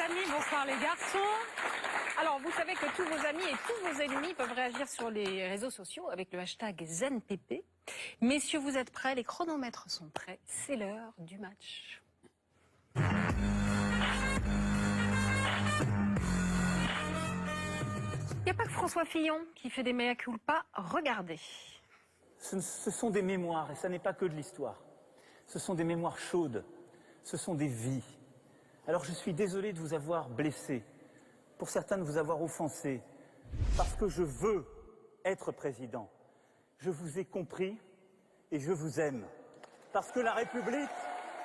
amis, bonsoir les garçons. Alors, vous savez que tous vos amis et tous vos ennemis peuvent réagir sur les réseaux sociaux avec le hashtag ZenPP. Messieurs, vous êtes prêts? Les chronomètres sont prêts. C'est l'heure du match. Il n'y a pas que François Fillon qui fait des mea culpa. Regardez. Ce sont des mémoires, et ça n'est pas que de l'histoire. Ce sont des mémoires chaudes, ce sont des vies. Alors je suis désolé de vous avoir blessé, pour certains de vous avoir offensé, parce que je veux être président. Je vous ai compris et je vous aime. Parce que la République,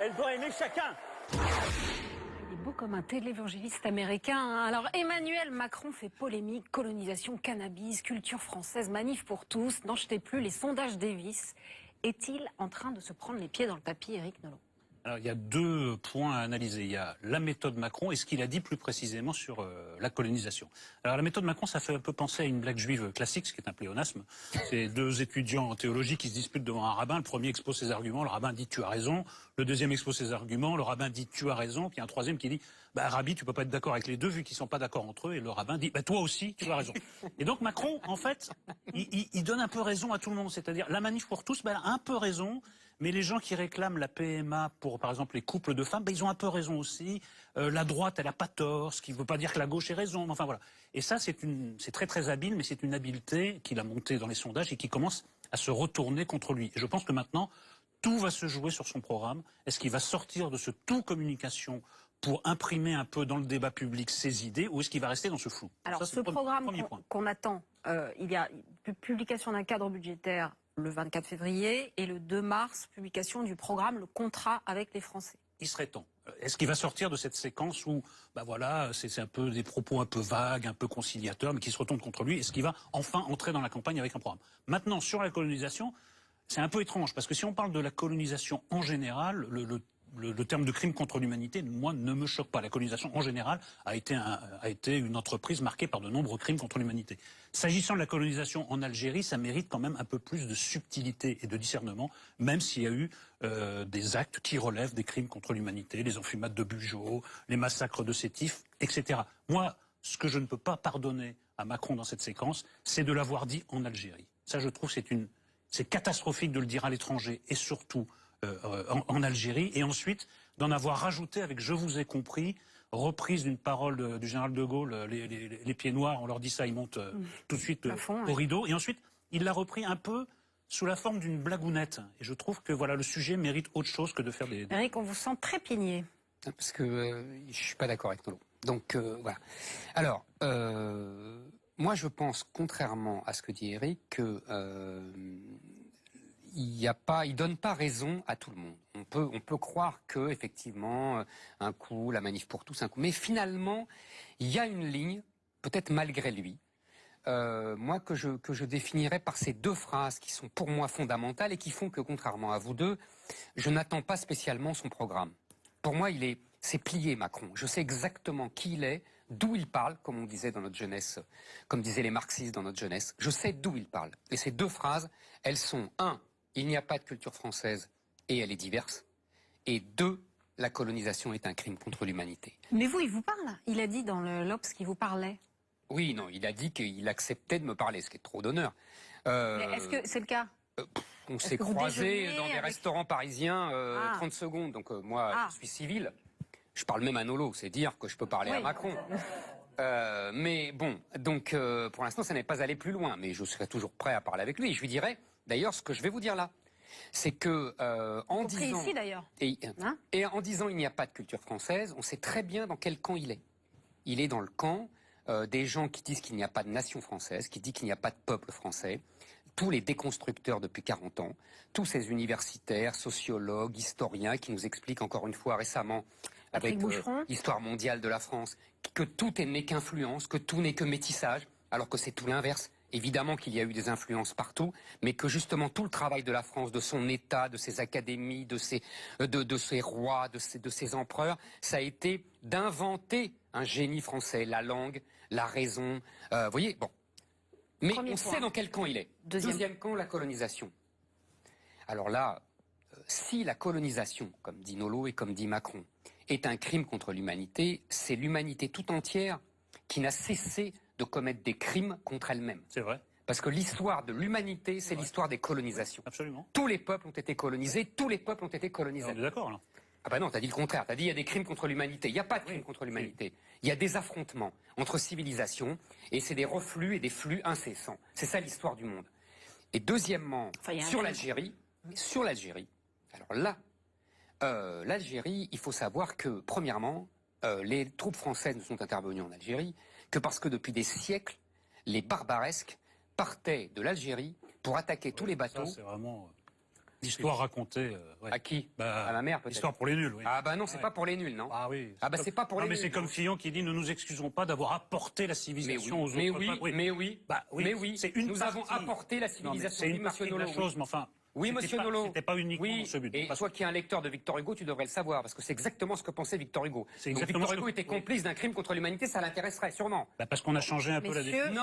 elle doit aimer chacun. Il est beau comme un télévangéliste américain. Hein. Alors Emmanuel Macron fait polémique, colonisation, cannabis, culture française, manif pour tous, n'en jetez plus, les sondages Davis. Est-il en train de se prendre les pieds dans le tapis, Éric Nolot? Alors, il y a deux points à analyser. Il y a la méthode Macron et ce qu'il a dit plus précisément sur la colonisation. Alors, la méthode Macron, ça fait un peu penser à une blague juive classique, ce qui est un pléonasme. C'est deux étudiants en théologie qui se disputent devant un rabbin. Le premier expose ses arguments, le rabbin dit « tu as raison ». Le deuxième expose ses arguments, le rabbin dit « tu as raison ». Puis il y a un troisième qui dit « bah Rabbi, tu peux pas être d'accord avec les deux vu qu'ils sont pas d'accord entre eux ». Et le rabbin dit « bah toi aussi, tu as raison ». Et donc Macron, en fait, il donne un peu raison à tout le monde. C'est-à-dire, la manif pour tous, bah, elle a un peu raison. Mais les gens qui réclament la PMA pour, par exemple, les couples de femmes, ben, ils ont un peu raison aussi. La droite, elle a pas tort, ce qui ne veut pas dire que la gauche ait raison. Enfin voilà. Et ça, c'est très très habile, mais c'est une habileté qu'il a montée dans les sondages et qui commence à se retourner contre lui. Et je pense que maintenant, tout va se jouer sur son programme. Est-ce qu'il va sortir de ce tout communication pour imprimer un peu dans le débat public ses idées, ou est-ce qu'il va rester dans ce flou? Alors, ça, ce programme qu'on attend, il y a publication d'un cadre budgétaire le 24 février et le 2 mars, publication du programme, le contrat avec les Français. Il serait temps. Est-ce qu'il va sortir de cette séquence où, bah voilà, c'est un peu des propos un peu vagues, un peu conciliateurs, mais qui se retournent contre lui? Est-ce qu'il va enfin entrer dans la campagne avec un programme? Maintenant, sur la colonisation, c'est un peu étrange, parce que si on parle de la colonisation en général, le terme de crime contre l'humanité, moi, ne me choque pas. La colonisation, en général, a été une entreprise marquée par de nombreux crimes contre l'humanité. S'agissant de la colonisation en Algérie, ça mérite quand même un peu plus de subtilité et de discernement, même s'il y a eu des actes qui relèvent des crimes contre l'humanité, les enfumades de Bugeaud, les massacres de Sétif, etc. Moi, ce que je ne peux pas pardonner à Macron dans cette séquence, c'est de l'avoir dit en Algérie. Ça, je trouve, c'est catastrophique de le dire à l'étranger et surtout en Algérie, et ensuite d'en avoir rajouté avec « je vous ai compris », reprise d'une parole du général de Gaulle, les pieds noirs, on leur dit ça, ils montent tout de suite au rideau, et ensuite il l'a repris un peu sous la forme d'une blagounette, et je trouve que voilà, le sujet mérite autre chose que de faire des... Eric, on vous sent très pigné. Parce que je suis pas d'accord avec Nolot. Donc voilà. Alors, moi je pense, contrairement à ce que dit Eric, que il donne pas raison à tout le monde. On peut croire que effectivement un coup la manif pour tous, un coup, mais finalement il y a une ligne, peut-être malgré lui, moi que je définirais par ces deux phrases qui sont pour moi fondamentales et qui font que contrairement à vous deux, je n'attends pas spécialement son programme. Pour moi c'est plié Macron. Je sais exactement qui il est, d'où il parle, comme on disait dans notre jeunesse, comme disaient les marxistes dans notre jeunesse. Je sais d'où il parle. Et ces deux phrases, elles sont il n'y a pas de culture française et elle est diverse. Et 2, la colonisation est un crime contre l'humanité. Mais vous, il vous parle. Il a dit dans le l'Obs qu'il vous parlait. Oui, non, il a dit qu'il acceptait de me parler, ce qui est trop d'honneur. Mais est-ce que c'est le cas? On s'est croisés dans des restaurants parisiens 30 secondes. Donc moi, je suis civil. Je parle même à Nolot, c'est dire que je peux parler à Macron. Mais bon, donc pour l'instant, ça n'est pas allé plus loin. Mais je serai toujours prêt à parler avec lui. Et je lui dirai, d'ailleurs, ce que je vais vous dire là, c'est que en disant ici d'ailleurs, et en disant il n'y a pas de culture française, on sait très bien dans quel camp il est. Il est dans le camp des gens qui disent qu'il n'y a pas de nation française, qui disent qu'il n'y a pas de peuple français. Tous les déconstructeurs depuis 40 ans, tous ces universitaires, sociologues, historiens qui nous expliquent encore une fois récemment avec l'histoire mondiale de la France que tout n'est qu'influence, que tout n'est que métissage, alors que c'est tout l'inverse. Évidemment qu'il y a eu des influences partout, mais que justement tout le travail de la France, de son État, de ses académies, de ses rois, de ses empereurs, ça a été d'inventer un génie français, la langue, la raison. Vous voyez, bon. Mais on sait dans quel camp il est. Deuxième camp, la colonisation. Alors là, si la colonisation, comme dit Nolot et comme dit Macron, est un crime contre l'humanité, c'est l'humanité tout entière qui n'a cessé de commettre des crimes contre elle-même. C'est vrai. Parce que l'histoire de l'humanité, c'est l'histoire des colonisations. Absolument. Tous les peuples ont été colonisés, tous les peuples ont été colonisés. On est d'accord, là. Ah bah non, t'as dit le contraire, t'as dit il y a des crimes contre l'humanité. Il n'y a pas de crimes contre l'humanité. Il y a des affrontements entre civilisations et c'est des reflux et des flux incessants. C'est ça l'histoire du monde. Et deuxièmement, sur l'Algérie, alors là, l'Algérie, il faut savoir que, premièrement, les troupes françaises ne sont intervenues en Algérie que parce que depuis des siècles, les barbaresques partaient de l'Algérie pour attaquer tous les bateaux. Ça, c'est vraiment l'histoire racontée. À qui? Bah, à ma mère, peut-être. L'histoire pour les nuls, oui. Ah bah non, c'est pas pour les nuls, non? Ah oui. Ah bah c'est pas pour les mais nuls. c'est comme Fillon qui dit, ne nous excusons pas d'avoir apporté la civilisation aux autres. Mais oui. Bah oui. Mais oui. C'est une Nous avons apporté la civilisation. C'est une partie de la chose, mais enfin. Oui, monsieur Nolot. C'était pas uniquement ce but. Et toi qui es un lecteur de Victor Hugo, tu devrais le savoir, parce que c'est exactement ce que pensait Victor Hugo. Donc Victor Hugo était complice d'un crime contre l'humanité, ça l'intéresserait sûrement. Bah parce qu'on a changé un peu la définition.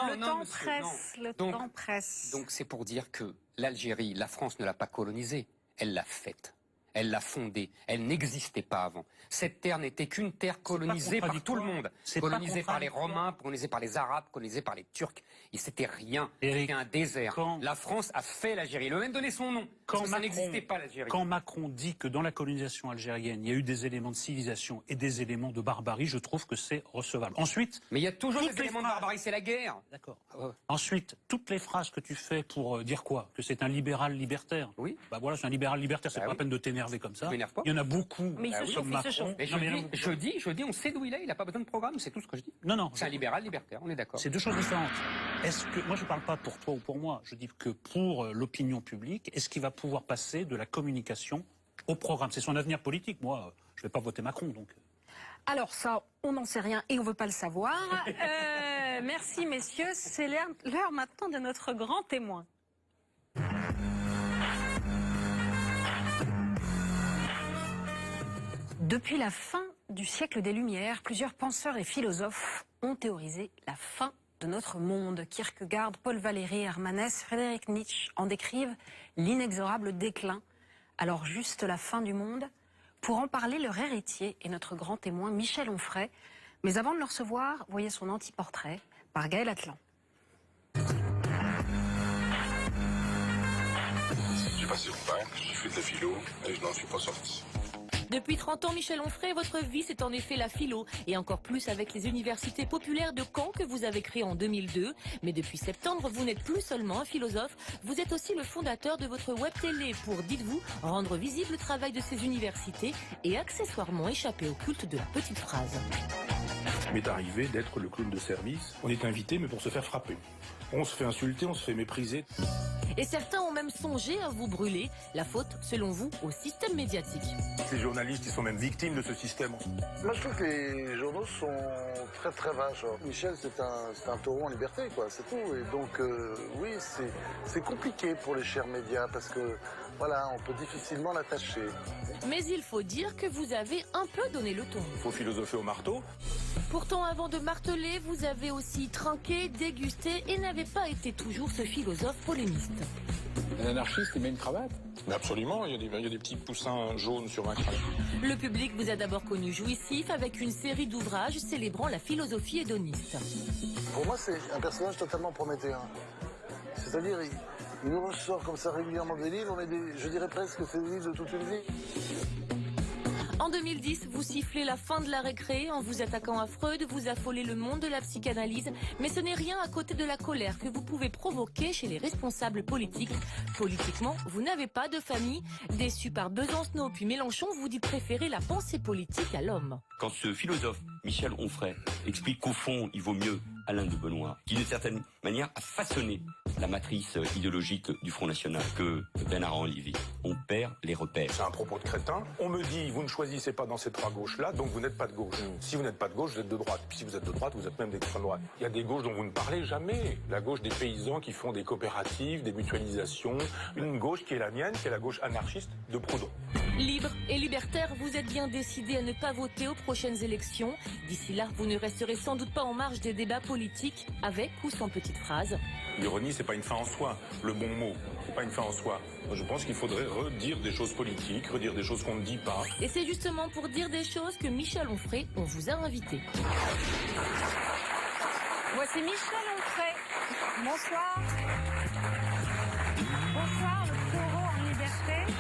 Le temps presse. Donc c'est pour dire que l'Algérie, la France ne l'a pas colonisée, elle l'a faite. Elle l'a fondée. Elle n'existait pas avant. Cette terre n'était qu'une terre colonisée par tout le monde. Colonisée par les Romains, colonisée par les Arabes, colonisée par les Turcs. Et c'était rien. C'était un désert. La France a fait l'Algérie. Elle a même donné son nom. Parce que ça n'existait pas l'Algérie. Quand Macron dit que dans la colonisation algérienne, il y a eu des éléments de civilisation et des éléments de barbarie, je trouve que c'est recevable. Ensuite. Mais il y a toujours des éléments de barbarie, c'est la guerre. D'accord. Ensuite, toutes les phrases que tu fais pour dire quoi? Que c'est un libéral libertaire. Oui. Bah voilà, c'est un libéral libertaire, c'est pas la peine de t'énerver comme ça. Il y en a beaucoup. Mais il se chauffe. Je dis, on sait d'où il est, il n'a pas besoin de programme, c'est tout ce que je dis. Non. C'est un libéral libertaire, on est d'accord. C'est deux choses différentes. Est-ce que, moi je ne parle pas pour toi ou pour moi, je dis que pour l'opinion publique, est-ce qu'il va pouvoir passer de la communication au programme? C'est son avenir politique, moi, je ne vais pas voter Macron, donc. Alors ça, on n'en sait rien et on ne veut pas le savoir. Merci messieurs, c'est l'heure maintenant de notre grand témoin. Depuis la fin du siècle des Lumières, plusieurs penseurs et philosophes ont théorisé la fin de notre monde. Kierkegaard, Paul Valéry, Hermanès, Frédéric Nietzsche en décrivent l'inexorable déclin. Alors juste la fin du monde? Pour en parler, leur héritier est notre grand témoin Michel Onfray. Mais avant de le recevoir, voyez son anti-portrait par Gaël Atlan. J'ai passé le bac, j'ai fait de la philo et je n'en suis pas sorti. Depuis 30 ans, Michel Onfray, votre vie, c'est en effet la philo. Et encore plus avec les universités populaires de Caen que vous avez créées en 2002. Mais depuis septembre, vous n'êtes plus seulement un philosophe, vous êtes aussi le fondateur de votre web télé pour, dites-vous, rendre visible le travail de ces universités et accessoirement échapper au culte de la petite phrase. Il m'est arrivé d'être le clown de service. On est invité, mais pour se faire frapper. On se fait insulter, on se fait mépriser. Et certains ont même songé à vous brûler. La faute, selon vous, au système médiatique. Les journalistes, ils sont même victimes de ce système. Moi, je trouve que les journaux sont très très vaches. Michel, c'est un taureau en liberté, quoi, c'est tout. Et donc, oui, c'est compliqué pour les chers médias parce que, voilà, on peut difficilement l'attacher. Mais il faut dire que vous avez un peu donné le ton. Il faut philosopher au marteau. Pourtant, avant de marteler, vous avez aussi trinqué, dégusté et n'avez pas été toujours ce philosophe polémiste. Un anarchiste, il met une cravate? Mais absolument, il y a des petits poussins jaunes sur ma cravate. Le public vous a d'abord connu jouissif avec une série d'ouvrages célébrant la philosophie hédoniste. Pour moi, c'est un personnage totalement prométhéen. C'est-à-dire, il nous ressort comme ça régulièrement des livres, mais je dirais presque que c'est des livres de toute une vie. En 2010, vous sifflez la fin de la récré en vous attaquant à Freud, vous affolez le monde de la psychanalyse, mais ce n'est rien à côté de la colère que vous pouvez provoquer chez les responsables politiques. Politiquement, vous n'avez pas de famille. Déçu par Besancenot puis Mélenchon, vous dites préférer la pensée politique à l'homme. Quand ce philosophe, Michel Onfray, explique qu'au fond, il vaut mieux Alain de Benoît, qui d'une certaine manière a façonné la matrice idéologique du Front National, que Bernard-Henri Lévy, on perd les repères. C'est un propos de crétin. On me dit, vous ne choisissez pas dans ces trois gauches-là, donc vous n'êtes pas de gauche. Si vous n'êtes pas de gauche, vous êtes de droite. Puis si vous êtes de droite, vous êtes même d'extrême droite. Il y a des gauches dont vous ne parlez jamais. La gauche des paysans qui font des coopératives, des mutualisations. Une gauche qui est la mienne, qui est la gauche anarchiste de Proudhon. Libre et libertaire, vous êtes bien décidé à ne pas voter aux prochaines élections. D'ici là, vous ne resterez sans doute pas en marge des débats politiques, avec ou sans petite phrase. L'ironie, c'est pas une fin en soi. Le bon mot, c'est pas une fin en soi. Moi, je pense qu'il faudrait redire des choses politiques, redire des choses qu'on ne dit pas. Et c'est justement pour dire des choses que Michel Onfray, on vous a invité. Voici Michel Onfray. Bonsoir. Bonsoir, le taureau en liberté.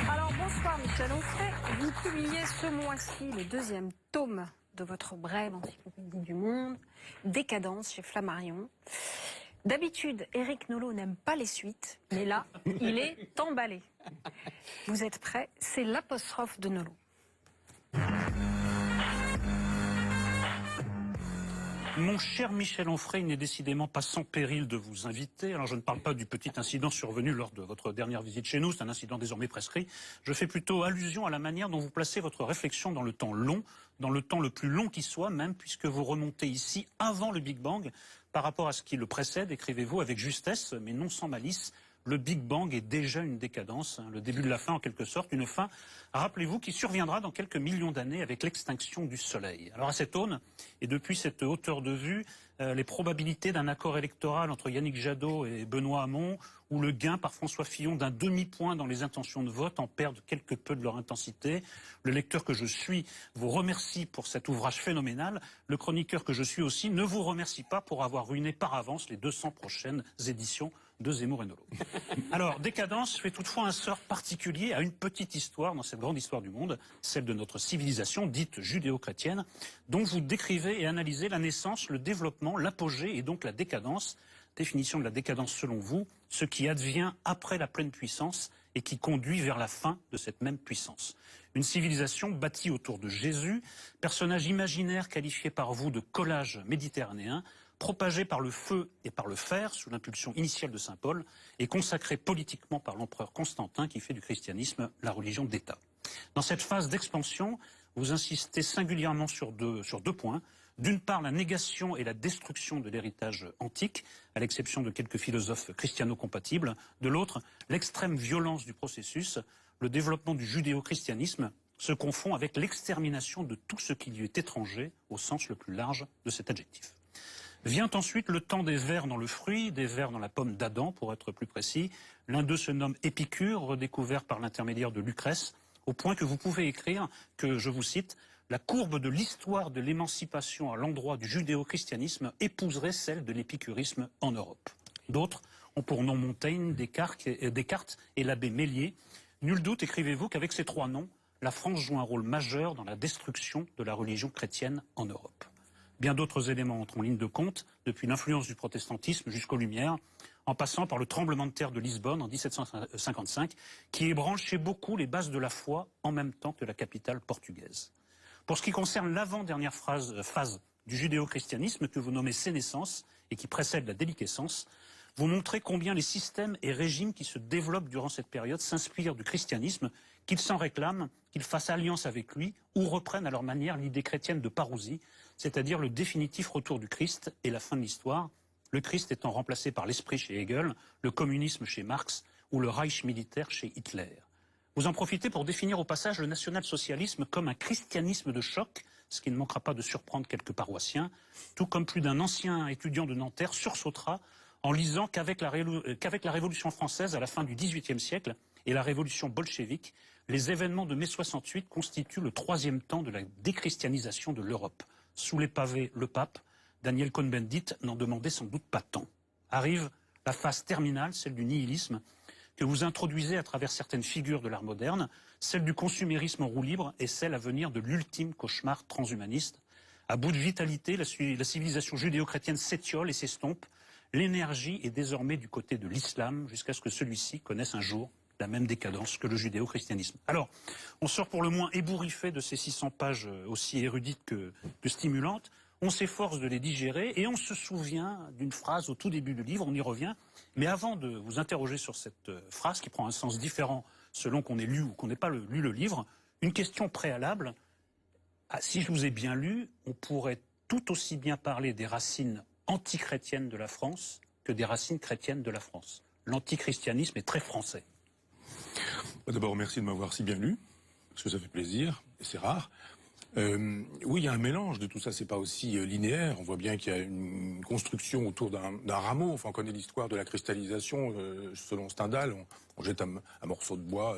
Alors bonsoir Michel Onfray. Vous publiez ce mois-ci le 2e tome de votre brève encyclopédie du monde, Décadence chez Flammarion. D'habitude, Éric Nolot n'aime pas les suites, mais là, il est emballé. Vous êtes prêts? C'est l'apostrophe de Nolot. Mon cher Michel Onfray, il n'est décidément pas sans péril de vous inviter. Alors je ne parle pas du petit incident survenu lors de votre dernière visite chez nous, c'est un incident désormais prescrit. Je fais plutôt allusion à la manière dont vous placez votre réflexion dans le temps long, dans le temps le plus long qui soit même, puisque vous remontez ici avant le Big Bang. Par rapport à ce qui le précède, écrivez-vous avec justesse, mais non sans malice, le Big Bang est déjà une décadence, le début de la fin en quelque sorte, une fin, rappelez-vous, qui surviendra dans quelques millions d'années avec l'extinction du Soleil. Alors à cette aune, et depuis cette hauteur de vue, les probabilités d'un accord électoral entre Yannick Jadot et Benoît Hamon, ou le gain par François Fillon d'un demi-point dans les intentions de vote en perdent quelque peu de leur intensité. Le lecteur que je suis vous remercie pour cet ouvrage phénoménal. Le chroniqueur que je suis aussi ne vous remercie pas pour avoir ruiné par avance les 200 prochaines éditions de Zemmour et Nolot. Alors, Décadence fait toutefois un sort particulier à une petite histoire dans cette grande histoire du monde, celle de notre civilisation dite judéo-chrétienne, dont vous décrivez et analysez la naissance, le développement, l'apogée et donc la décadence. Définition de la décadence selon vous, ce qui advient après la pleine puissance et qui conduit vers la fin de cette même puissance. Une civilisation bâtie autour de Jésus, personnage imaginaire qualifié par vous de collage méditerranéen, propagé par le feu et par le fer sous l'impulsion initiale de saint Paul et consacré politiquement par l'empereur Constantin qui fait du christianisme la religion d'État. Dans cette phase d'expansion, vous insistez singulièrement sur deux points. D'une part, la négation et la destruction de l'héritage antique, à l'exception de quelques philosophes christiano-compatibles. De l'autre, l'extrême violence du processus, le développement du judéo-christianisme se confond avec l'extermination de tout ce qui lui est étranger, au sens le plus large de cet adjectif. Vient ensuite le temps des vers dans le fruit, des vers dans la pomme d'Adam, pour être plus précis. L'un d'eux se nomme Épicure, redécouvert par l'intermédiaire de Lucrèce, au point que vous pouvez écrire que, je vous cite, « La courbe de l'histoire de l'émancipation à l'endroit du judéo-christianisme épouserait celle de l'épicurisme en Europe. » D'autres ont pour nom Montaigne, Descartes et l'abbé Mélier. Nul doute, écrivez-vous, qu'avec ces trois noms, la France joue un rôle majeur dans la destruction de la religion chrétienne en Europe. Bien d'autres éléments entrent en ligne de compte, depuis l'influence du protestantisme jusqu'aux Lumières, en passant par le tremblement de terre de Lisbonne en 1755, qui ébranle chez beaucoup les bases de la foi en même temps que la capitale portugaise. Pour ce qui concerne l'avant-dernière phase du judéo-christianisme que vous nommez sénescence et qui précède la déliquescence, vous montrez combien les systèmes et régimes qui se développent durant cette période s'inspirent du christianisme, qu'ils s'en réclament, qu'ils fassent alliance avec lui ou reprennent à leur manière l'idée chrétienne de parousie, c'est-à-dire le définitif retour du Christ et la fin de l'histoire, le Christ étant remplacé par l'esprit chez Hegel, le communisme chez Marx ou le Reich militaire chez Hitler. Vous en profitez pour définir au passage le national-socialisme comme un christianisme de choc, ce qui ne manquera pas de surprendre quelques paroissiens, tout comme plus d'un ancien étudiant de Nanterre sursautera en lisant qu'avec la Révolution française à la fin du XVIIIe siècle et la Révolution bolchevique, les événements de mai 68 constituent le troisième temps de la déchristianisation de l'Europe. Sous les pavés, le pape, Daniel Cohn-Bendit, n'en demandait sans doute pas tant. Arrive la phase terminale, celle du nihilisme, que vous introduisez à travers certaines figures de l'art moderne, celle du consumérisme en roue libre et celle à venir de l'ultime cauchemar transhumaniste. À bout de vitalité, la civilisation judéo-chrétienne s'étiole et s'estompe. L'énergie est désormais du côté de l'islam, jusqu'à ce que celui-ci connaisse un jour la même décadence que le judéo-christianisme. Alors, on sort pour le moins ébouriffé de ces 600 pages aussi érudites que stimulantes. On s'efforce de les digérer et on se souvient d'une phrase au tout début du livre, on y revient. Mais avant de vous interroger sur cette phrase qui prend un sens différent selon qu'on ait lu ou qu'on n'ait pas lu le livre, une question préalable. Si je vous ai bien lu, on pourrait tout aussi bien parler des racines antichrétiennes de la France que des racines chrétiennes de la France. L'antichristianisme est très français. D'abord, merci de m'avoir si bien lu, parce que ça fait plaisir, et c'est rare. Oui, il y a un mélange de tout ça, c'est pas aussi linéaire. On voit bien qu'il y a une construction autour d'un rameau. Enfin, on connaît l'histoire de la cristallisation. Selon Stendhal, on jette un morceau de bois,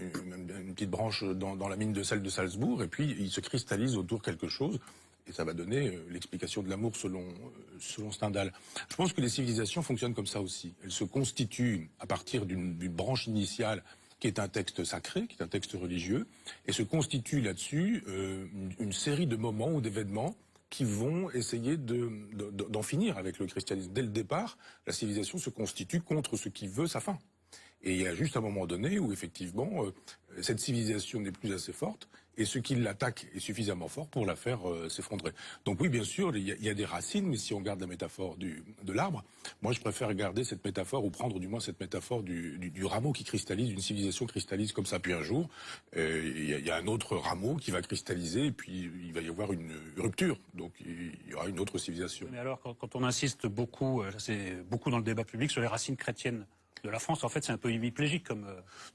une petite branche dans la mine de sel de Salzbourg, et puis il se cristallise autour quelque chose. Et ça va donner l'explication de l'amour selon Stendhal. Je pense que les civilisations fonctionnent comme ça aussi. Elles se constituent à partir d'une branche initiale qui est un texte sacré, qui est un texte religieux, et se constitue là-dessus une série de moments ou d'événements qui vont essayer d'en finir avec le christianisme. Dès le départ, la civilisation se constitue contre ce qui veut sa fin. Et il y a juste un moment donné où, effectivement, cette civilisation n'est plus assez forte, et ce qui l'attaque est suffisamment fort pour la faire s'effondrer. Donc oui, bien sûr, il y a des racines, mais si on garde la métaphore de l'arbre, moi je préfère garder cette métaphore, ou prendre du moins cette métaphore du rameau qui cristallise, une civilisation cristallise comme ça. Puis un jour, il y a un autre rameau qui va cristalliser, et puis il va y avoir une rupture. Donc il y aura une autre civilisation. Mais alors, quand on insiste beaucoup, c'est beaucoup dans le débat public, sur les racines chrétiennes de la France, en fait, c'est un peu hémiplégique comme...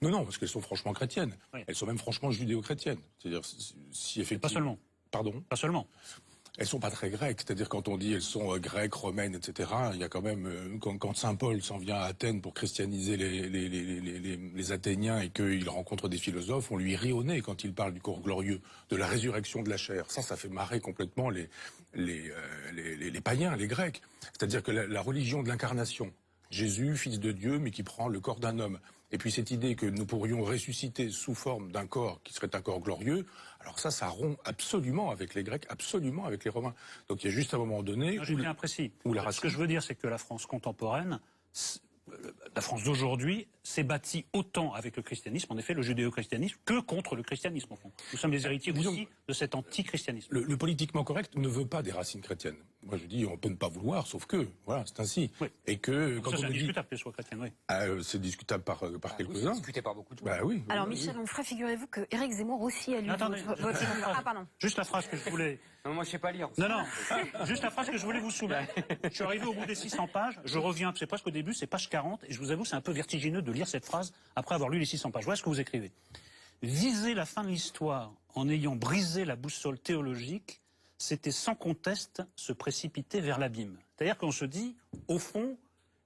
Non, parce qu'elles sont franchement chrétiennes. Oui. Elles sont même franchement judéo-chrétiennes. C'est-à-dire, si effectivement... Pas seulement. Pardon ? Pas seulement. Elles sont pas très grecques. C'est-à-dire, quand on dit elles sont grecques, romaines, etc., il y a quand même... Quand Saint Paul s'en vient à Athènes pour christianiser les Athéniens et qu'il rencontre des philosophes, on lui rit au nez quand il parle du corps glorieux, de la résurrection de la chair. Ça fait marrer complètement les païens, les Grecs. C'est-à-dire que la religion de l'incarnation, Jésus, fils de Dieu, mais qui prend le corps d'un homme. Et puis cette idée que nous pourrions ressusciter sous forme d'un corps qui serait un corps glorieux, alors ça rompt absolument avec les Grecs, absolument avec les Romains. Donc il y a juste un moment donné... J'ai bien précis. Ce que je veux dire, c'est que la France contemporaine, la France d'aujourd'hui, s'est bâtie autant avec le christianisme, en effet, le judéo-christianisme, que contre le christianisme, au fond. Nous sommes les héritiers aussi de cet anti-christianisme. Le politiquement correct ne veut pas des racines chrétiennes. Moi, je dis, on peut ne pas vouloir, sauf que, voilà, c'est ainsi. Oui. Et que, quand c'est on dit... discutable qu'elle soit chrétienne, oui. C'est discutable par quelques-uns. C'est discuté par beaucoup de gens. Bah oui. Alors, Michel Onfray, figurez-vous que Éric Zemmour aussi a lu Attendez, votre livre. Ah, pardon. Juste la phrase que je voulais... Non, moi je sais pas lire. Non, juste la phrase que je voulais vous soumettre. Je suis arrivé au bout des 600 pages, je reviens, c'est presque au début, c'est page 40, et je vous avoue, c'est un peu vertigineux de lire cette phrase après avoir lu les 600 pages. Voilà ce que vous écrivez. Viser la fin de l'histoire en ayant brisé la boussole théologique, c'était sans conteste se précipiter vers l'abîme. C'est-à-dire qu'on se dit, au fond,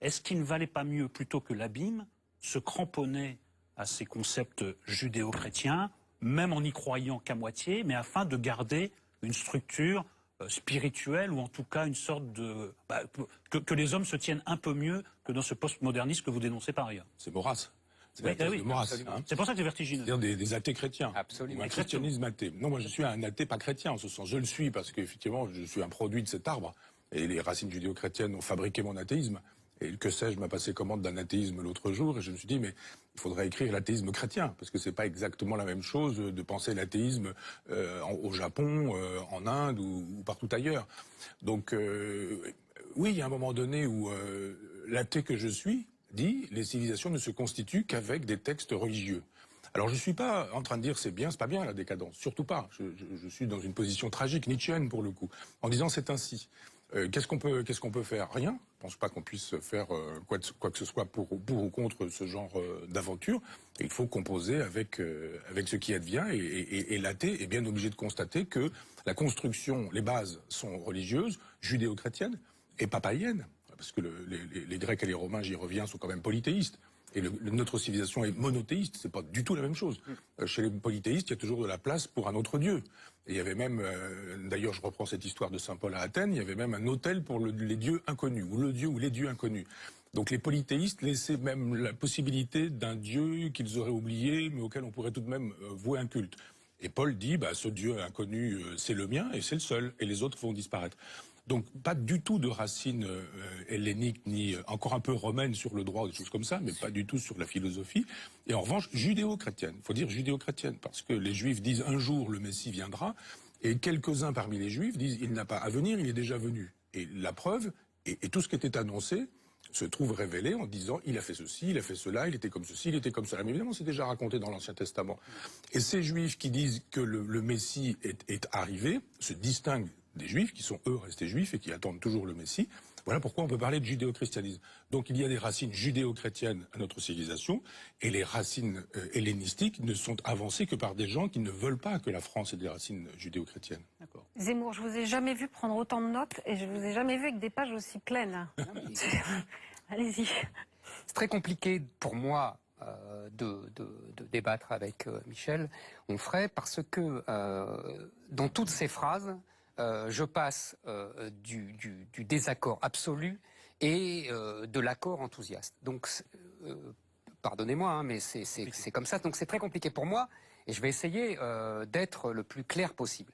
est-ce qu'il ne valait pas mieux, plutôt que l'abîme, se cramponner à ces concepts judéo-chrétiens, même en n'y croyant qu'à moitié, mais afin de garder une structure spirituelle, ou en tout cas une sorte de... que les hommes se tiennent un peu mieux que dans ce postmodernisme que vous dénoncez par ailleurs. C'est Maurras. C'est Oui, la thèse oui, de Maurras. Hein. C'est pour ça que c'est vertigineux. C'est-à-dire des athées chrétiens. Absolument. Ou un christianisme athée. Non, moi je suis un athée pas chrétien en ce sens. Je le suis parce qu'effectivement je suis un produit de cet arbre. Et les racines judéo-chrétiennes ont fabriqué mon athéisme. Et que sais-je, m'a passé commande d'un athéisme l'autre jour, et je me suis dit, mais il faudrait écrire l'athéisme chrétien, parce que c'est pas exactement la même chose de penser l'athéisme au Japon, en Inde ou partout ailleurs. Donc oui, il y a un moment donné où l'athée que je suis dit, les civilisations ne se constituent qu'avec des textes religieux. Alors je suis pas en train de dire c'est bien, c'est pas bien la décadence, surtout pas. Je suis dans une position tragique, nietzschéenne pour le coup, en disant c'est ainsi. Qu'est-ce qu'on peut faire? Rien. Je pense pas qu'on puisse faire quoi que ce soit pour ou contre ce genre d'aventure. Il faut composer avec ce qui advient, et l'athée est bien obligé de constater que la construction, les bases sont religieuses, judéo-chrétiennes et pas païennes, parce que les Grecs et les Romains, j'y reviens, sont quand même polythéistes. Et notre civilisation est monothéiste, c'est pas du tout la même chose. Chez les polythéistes, il y a toujours de la place pour un autre dieu. Et il y avait même, d'ailleurs je reprends cette histoire de Saint Paul à Athènes, il y avait même un autel pour les dieux inconnus, ou le dieu ou les dieux inconnus. Donc les polythéistes laissaient même la possibilité d'un dieu qu'ils auraient oublié, mais auquel on pourrait tout de même vouer un culte. Et Paul dit, ce dieu inconnu, c'est le mien, et c'est le seul, et les autres vont disparaître. Donc pas du tout de racines helléniques, ni encore un peu romaines sur le droit ou des choses comme ça, mais pas du tout sur la philosophie. Et en revanche, judéo-chrétienne. Il faut dire judéo-chrétienne, parce que les Juifs disent un jour le Messie viendra, et quelques-uns parmi les Juifs disent il n'a pas à venir, il est déjà venu. Et la preuve, et tout ce qui était annoncé, se trouve révélé en disant il a fait ceci, il a fait cela, il était comme ceci, il était comme cela. Mais évidemment, c'est déjà raconté dans l'Ancien Testament. Et ces Juifs qui disent que le Messie est arrivé se distinguent des Juifs, qui sont eux restés Juifs et qui attendent toujours le Messie, Voilà pourquoi on peut parler de judéo-christianisme. Donc il y a des racines judéo-chrétiennes à notre civilisation, et les racines hellénistiques ne sont avancées que par des gens qui ne veulent pas que la France ait des racines judéo-chrétiennes. Zemmour, je vous ai jamais vu prendre autant de notes et je vous ai jamais vu avec des pages aussi pleines. Allez-y. C'est très compliqué pour moi de débattre avec Michel Onfray parce que dans toutes ces phrases, je passe du désaccord absolu et de l'accord enthousiaste. Donc, pardonnez-moi, hein, mais c'est comme ça. Donc c'est très compliqué pour moi et je vais essayer d'être le plus clair possible.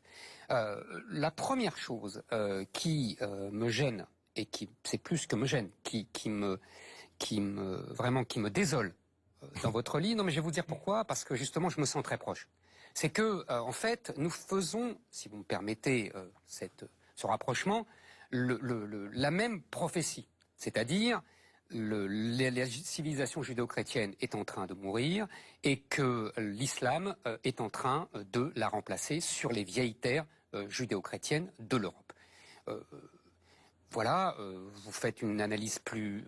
La première chose qui me gêne, et c'est plus que me gêne, qui me désole dans votre livre, non mais je vais vous dire pourquoi, parce que justement je me sens très proche. C'est que, en fait, nous faisons, si vous me permettez ce rapprochement, la même prophétie. C'est-à-dire, la civilisation judéo-chrétienne est en train de mourir et que l'islam est en train de la remplacer sur les vieilles terres judéo-chrétiennes de l'Europe. Voilà, vous faites une analyse plus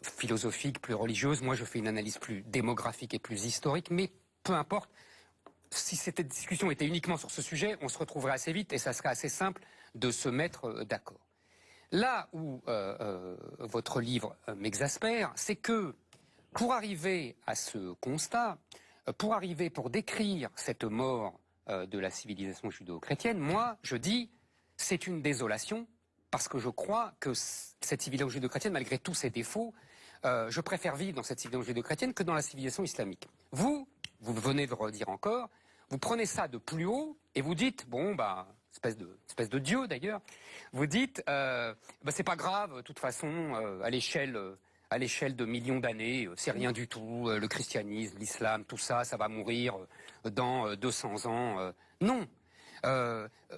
philosophique, plus religieuse. Moi, je fais une analyse plus démographique et plus historique, mais peu importe. Si cette discussion était uniquement sur ce sujet, on se retrouverait assez vite et ça serait assez simple de se mettre d'accord. Là où votre livre m'exaspère, c'est que pour arriver à ce constat, pour décrire cette mort de la civilisation judéo-chrétienne, moi, je dis, c'est une désolation, parce que je crois que cette civilisation judéo-chrétienne, malgré tous ses défauts, je préfère vivre dans cette civilisation judéo-chrétienne que dans la civilisation islamique. Vous venez de redire encore, vous prenez ça de plus haut et vous dites, bon, bah, espèce de Dieu d'ailleurs, vous dites, bah, c'est pas grave, de toute façon, à l'échelle de millions d'années, c'est rien du tout, le christianisme, l'islam, tout ça, ça va mourir dans 200 ans. Non,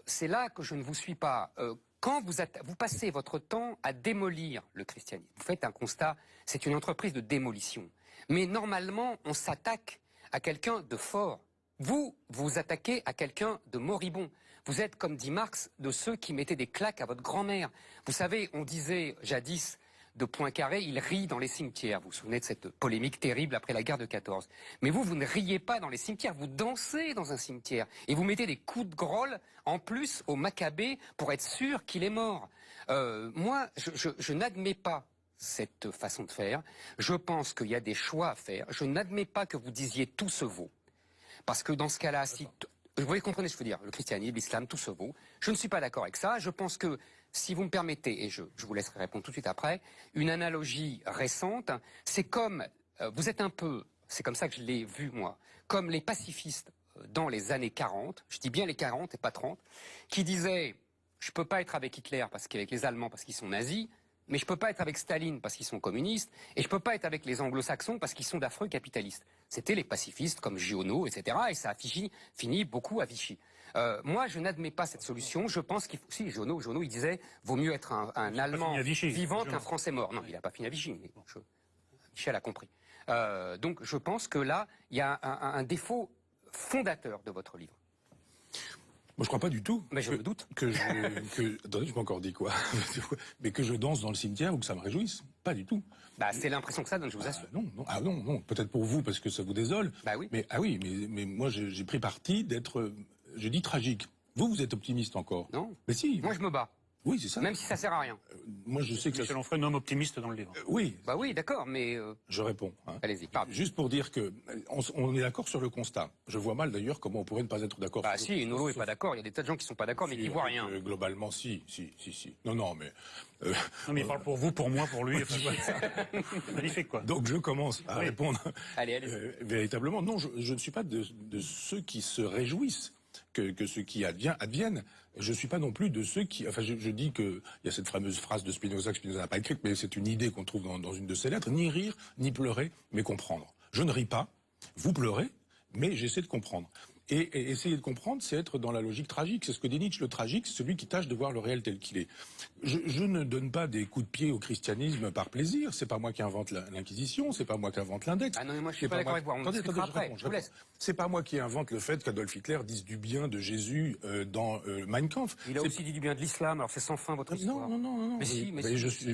c'est là que je ne vous suis pas. Quand vous passez votre temps à démolir le christianisme, vous faites un constat, c'est une entreprise de démolition. Mais normalement, on s'attaque à quelqu'un de fort. Vous vous attaquez à quelqu'un de moribond. Vous êtes, comme dit Marx, de ceux qui mettaient des claques à votre grand-mère. Vous savez, on disait jadis de Poincaré, il rit dans les cimetières. Vous vous souvenez de cette polémique terrible après la guerre de 14. Mais vous ne riez pas dans les cimetières, vous dansez dans un cimetière. Et vous mettez des coups de grolle, en plus, au Maccabée, pour être sûr qu'il est mort. Moi, je n'admets pas cette façon de faire. Je pense qu'il y a des choix à faire. Je n'admets pas que vous disiez tout se vaut. Parce que dans ce cas-là, vous comprenez ce que je veux dire, le christianisme, l'islam, tout se vaut. Je ne suis pas d'accord avec ça. Je pense que, si vous me permettez, et je vous laisserai répondre tout de suite après, une analogie récente, c'est comme, vous êtes un peu, c'est comme ça que je l'ai vu moi, comme les pacifistes dans les années 40, je dis bien les 40 et pas 30, qui disaient, je peux pas être avec Hitler avec les Allemands parce qu'ils sont nazis, mais je peux pas être avec Staline parce qu'ils sont communistes, et je peux pas être avec les anglo-saxons parce qu'ils sont d'affreux capitalistes. C'était les pacifistes comme Giono, etc. Et ça a fini beaucoup à Vichy. Moi, je n'admets pas cette solution. Je pense qu'il faut... Si, Giono, il disait, vaut mieux être un Allemand vivant qu'un Français mort. Non, il n'a pas fini à Vichy, mais Michel a compris. Donc, je pense que là, il y a un défaut fondateur de votre livre. Moi, je crois pas du tout. Mais je me doute. Attendez, je m'ai encore dit quoi? Mais que je danse dans le cimetière ou que ça me réjouisse. Pas du tout. Bah, c'est l'impression que ça donne, je vous assure. Non. Peut-être pour vous, parce que ça vous désole. Bah oui. Mais moi, j'ai pris parti d'être, je dis tragique. Vous êtes optimiste encore. Non. Mais si. Moi, je me bats. Oui, c'est ça. Même si ça sert à rien. Moi, je sais que Michel Onfray, un homme optimiste dans le livre. oui. Bah oui, d'accord, mais... Je réponds. Hein. Allez-y, pardon. Juste pour dire que on est d'accord sur le constat. Je vois mal d'ailleurs comment on pourrait ne pas être d'accord. Bah si, Nolo est pas d'accord. Il y a des tas de gens qui sont pas d'accord, mais qui voient rien. Globalement, si. Non, mais... Non, mais il parle pour vous, pour moi, pour lui. Magnifique, quoi. Donc je commence à répondre. Allez. Véritablement, non, je ne suis pas de ceux qui se réjouissent que ce qui advienne. Je suis pas non plus de ceux qui... Enfin, je dis qu'il y a cette fameuse phrase de Spinoza que Spinoza n'a pas écrite, mais c'est une idée qu'on trouve dans une de ses lettres. Ni rire, ni pleurer, mais comprendre. Je ne ris pas, vous pleurez, mais j'essaie de comprendre. Et essayer de comprendre, c'est être dans la logique tragique. C'est ce que dit Nietzsche. Le tragique, c'est celui qui tâche de voir le réel tel qu'il est. Je ne donne pas des coups de pied au christianisme par plaisir. C'est pas moi qui invente l'Inquisition, c'est pas moi qui invente l'index. Ah non, mais moi je suis pas d'accord avec vous. Attendez, je réponds. C'est pas moi qui invente le fait qu'Adolf Hitler dise du bien de Jésus dans Mein Kampf. Il a aussi dit du bien de l'islam, alors c'est sans fin votre histoire. Non. Mais si.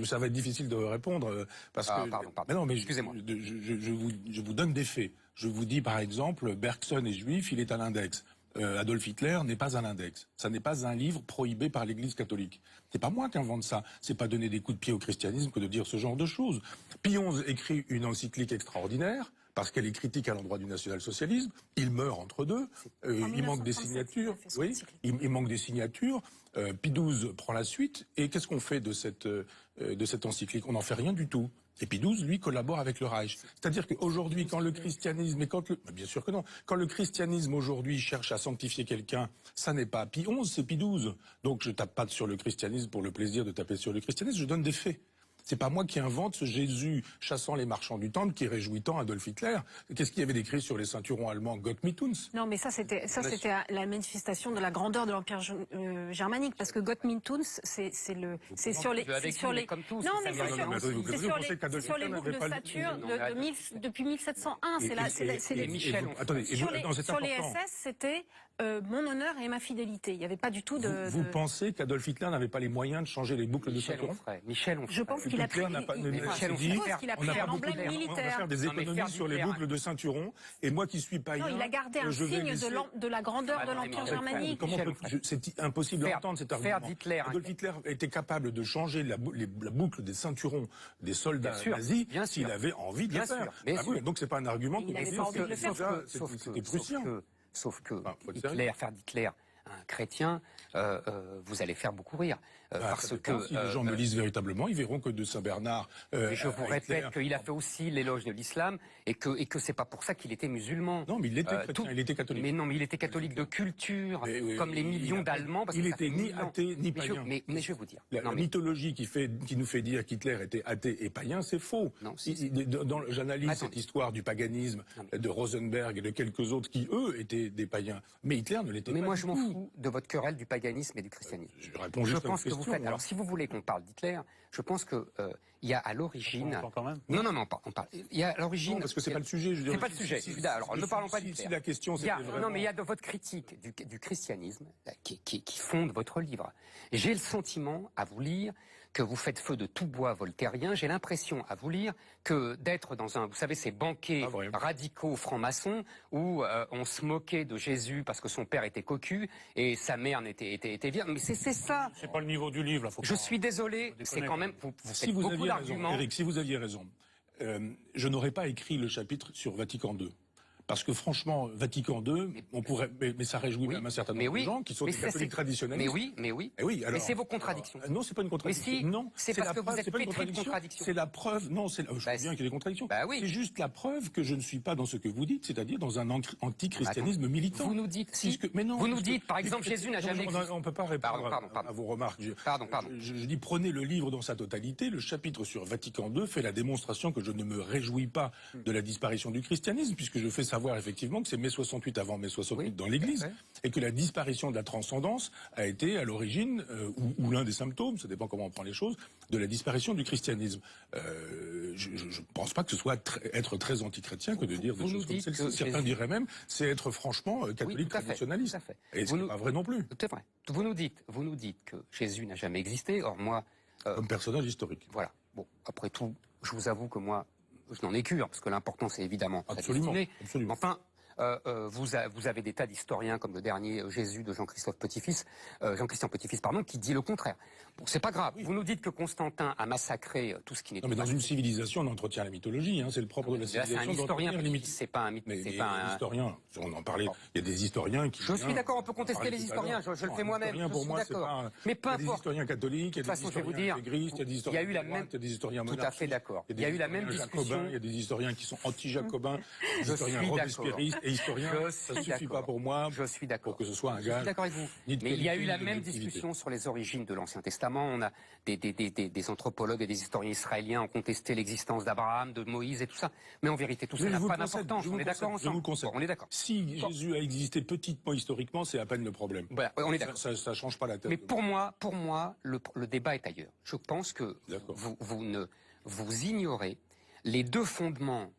Ça va être difficile de répondre parce que. Pardon. Mais non, mais excusez-moi. Je vous donne des faits. Je vous dis par exemple, Bergson est juif, il est à l'index. Adolf Hitler n'est pas à l'index. Ça n'est pas un livre prohibé par l'Église catholique. C'est pas moi qui invente ça. C'est pas donner des coups de pied au christianisme que de dire ce genre de choses. Pie XI écrit une encyclique extraordinaire parce qu'elle est critique à l'endroit du national-socialisme. Il meurt entre deux. Il manque des signatures. Oui, il manque des signatures. Pie XII prend la suite. Et qu'est-ce qu'on fait de cette encyclique? On n'en fait rien du tout. Et Pie XII, lui, collabore avec le Reich. C'est-à-dire qu'aujourd'hui, quand le christianisme, bien sûr que non, quand le christianisme aujourd'hui cherche à sanctifier quelqu'un, ça n'est pas Pie XI, c'est Pie XII. Donc je tape pas sur le christianisme pour le plaisir de taper sur le christianisme, je donne des faits. C'est pas moi qui invente ce Jésus chassant les marchands du temple qui réjouit tant Adolf Hitler. Qu'est-ce qu'il y avait d'écrit sur les ceintures allemands? Gott mit uns. Non, mais c'était la manifestation de la grandeur de l'Empire germanique, parce que Gott mit uns, c'est sur les boucles de Saturne depuis 1701. Attendez, sur les SS, c'était mon honneur et ma fidélité. Il n'y avait pas du tout de. Vous pensez qu'Adolf Hitler n'avait pas les moyens de changer les boucles de Saturne? Michel Onfray. Je pense qu'il a pris un emblème militaire. On va faire des économies sur les boucles de ceinturon. Et moi qui suis païen, non, il a gardé un signe de la grandeur de l'Empire germanique. C'est impossible d'entendre cet argument. Adolf Hitler était capable de changer la boucle des ceinturons des soldats nazis s'il avait envie de le faire. Donc c'est pas un argument que c'était prussien. Sauf que faire d'Hitler un chrétien, vous allez faire beaucoup rire. Parce que si les gens me lisent véritablement, ils verront que de Saint-Bernard. Je vous répète qu'il a fait aussi l'éloge de l'islam et que c'est pas pour ça qu'il était musulman. Non, mais il était chrétien, il était catholique. Mais non, mais il était catholique de culture, comme les millions d'Allemands. Il était ni athée ni païen. Mais je vais vous dire. La mythologie qui nous fait dire qu'Hitler était athée et païen, c'est faux. J'analyse cette histoire du paganisme de Rosenberg et de quelques autres qui, eux, étaient des païens. Mais Hitler ne l'était pas. Mais moi, je m'en fous de votre querelle du paganisme et du christianisme. Je réponds juste à une question. Alors, si vous voulez qu'on parle d'Hitler, je pense que il y a à l'origine. Non, on parle. Il y a à l'origine. Parce que c'est pas le sujet. C'est pas le sujet. Alors, ne parlons pas d'Hitler. Si la question, c'était vraiment. Non, mais il y a de votre critique du christianisme qui fonde votre livre. J'ai le sentiment, à vous lire, que vous faites feu de tout bois voltairien. J'ai l'impression, à vous lire, que d'être dans vous savez, ces banquets radicaux francs-maçons où on se moquait de Jésus parce que son père était cocu et sa mère était vierge. Mais c'est ça. C'est pas le niveau du livre, là. Je suis désolé, c'est quand même. Vous faites beaucoup d'arguments. Eric, si vous aviez raison, je n'aurais pas écrit le chapitre sur Vatican II. Parce que franchement, Vatican II, on pourrait, mais ça réjouit même un certain nombre de gens qui sont des catholiques traditionnels. Mais oui. Alors, c'est vos contradictions. Non, c'est pas une contradiction. Mais si, non, c'est parce que vous êtes pétri de contradictions. C'est la preuve. Non, je sais bien qu'il y a des contradictions. C'est juste la preuve que je ne suis pas dans ce que vous dites, c'est-à-dire dans un antichristianisme militant. Vous nous dites, vous nous dites, par exemple, Jésus n'a jamais existé. On ne peut pas répondre à vos remarques. Je dis, prenez le livre dans sa totalité. Le chapitre sur Vatican II fait la démonstration que je ne me réjouis pas de la disparition du christianisme, puisque je fais savoir effectivement que c'est mai 68 avant mai 68 dans l'Église, et que la disparition de la transcendance a été à l'origine, ou l'un des symptômes, ça dépend comment on prend les choses, de la disparition du christianisme. Je ne pense pas que ce soit être très antichrétien que de dire des choses comme celle-ci. Certains diraient même, c'est être franchement catholique traditionnaliste. Et ce n'est pas vrai non plus. C'est vrai. Vous nous dites que Jésus n'a jamais existé, or moi... Comme personnage historique. Voilà. Bon, après tout, je vous avoue que moi, je n'en ai cure, parce que l'important c'est évidemment sa destinée. Absolument. Enfin, vous avez des tas d'historiens comme le dernier Jésus de Jean-Christian Petit-Fils, qui dit le contraire. Bon, c'est pas grave. Vous nous dites que Constantin a massacré tout ce qui n'était pas... Non, mais dans une civilisation, on entretient la mythologie. C'est le propre de la civilisation. C'est un historien, c'est pas un mythe. C'est pas un historien. On en parlait. Il y a des historiens qui... Je suis d'accord, on peut contester les historiens. Je le fais moi-même. Je suis d'accord. Mais peu importe. Il y a des historiens catholiques, il y a des historiens intégristes, il y a des historiens il y a des historiens monarchistes. Tout à fait d'accord. Il y a eu la même discussion. Il y a des historiens qui sont anti-jacobins, des historiens robespierristes, Et historien, ça ne suffit pas pour moi. Je suis d'accord. Pour que ce soit un Je gars. suis d'accord avec vous. Ni de Mais il y a qualité, eu la ni même d'objectivité. discussion sur les origines de l'Ancien Testament. On a des anthropologues et des historiens israéliens ont contesté l'existence d'Abraham, de Moïse et tout ça. Mais en vérité, tout ça Mais je n'a vous pas le concède, d'importance. je vous On le est d'accord concède, je vous ensemble. le concède. Bon, on est d'accord. Si Jésus a existé petitement historiquement, c'est à peine le problème. Voilà, on est d'accord. Ça change pas la tête. Mais pour moi, le débat est ailleurs. Je pense que D'accord. vous ignorez les deux fondements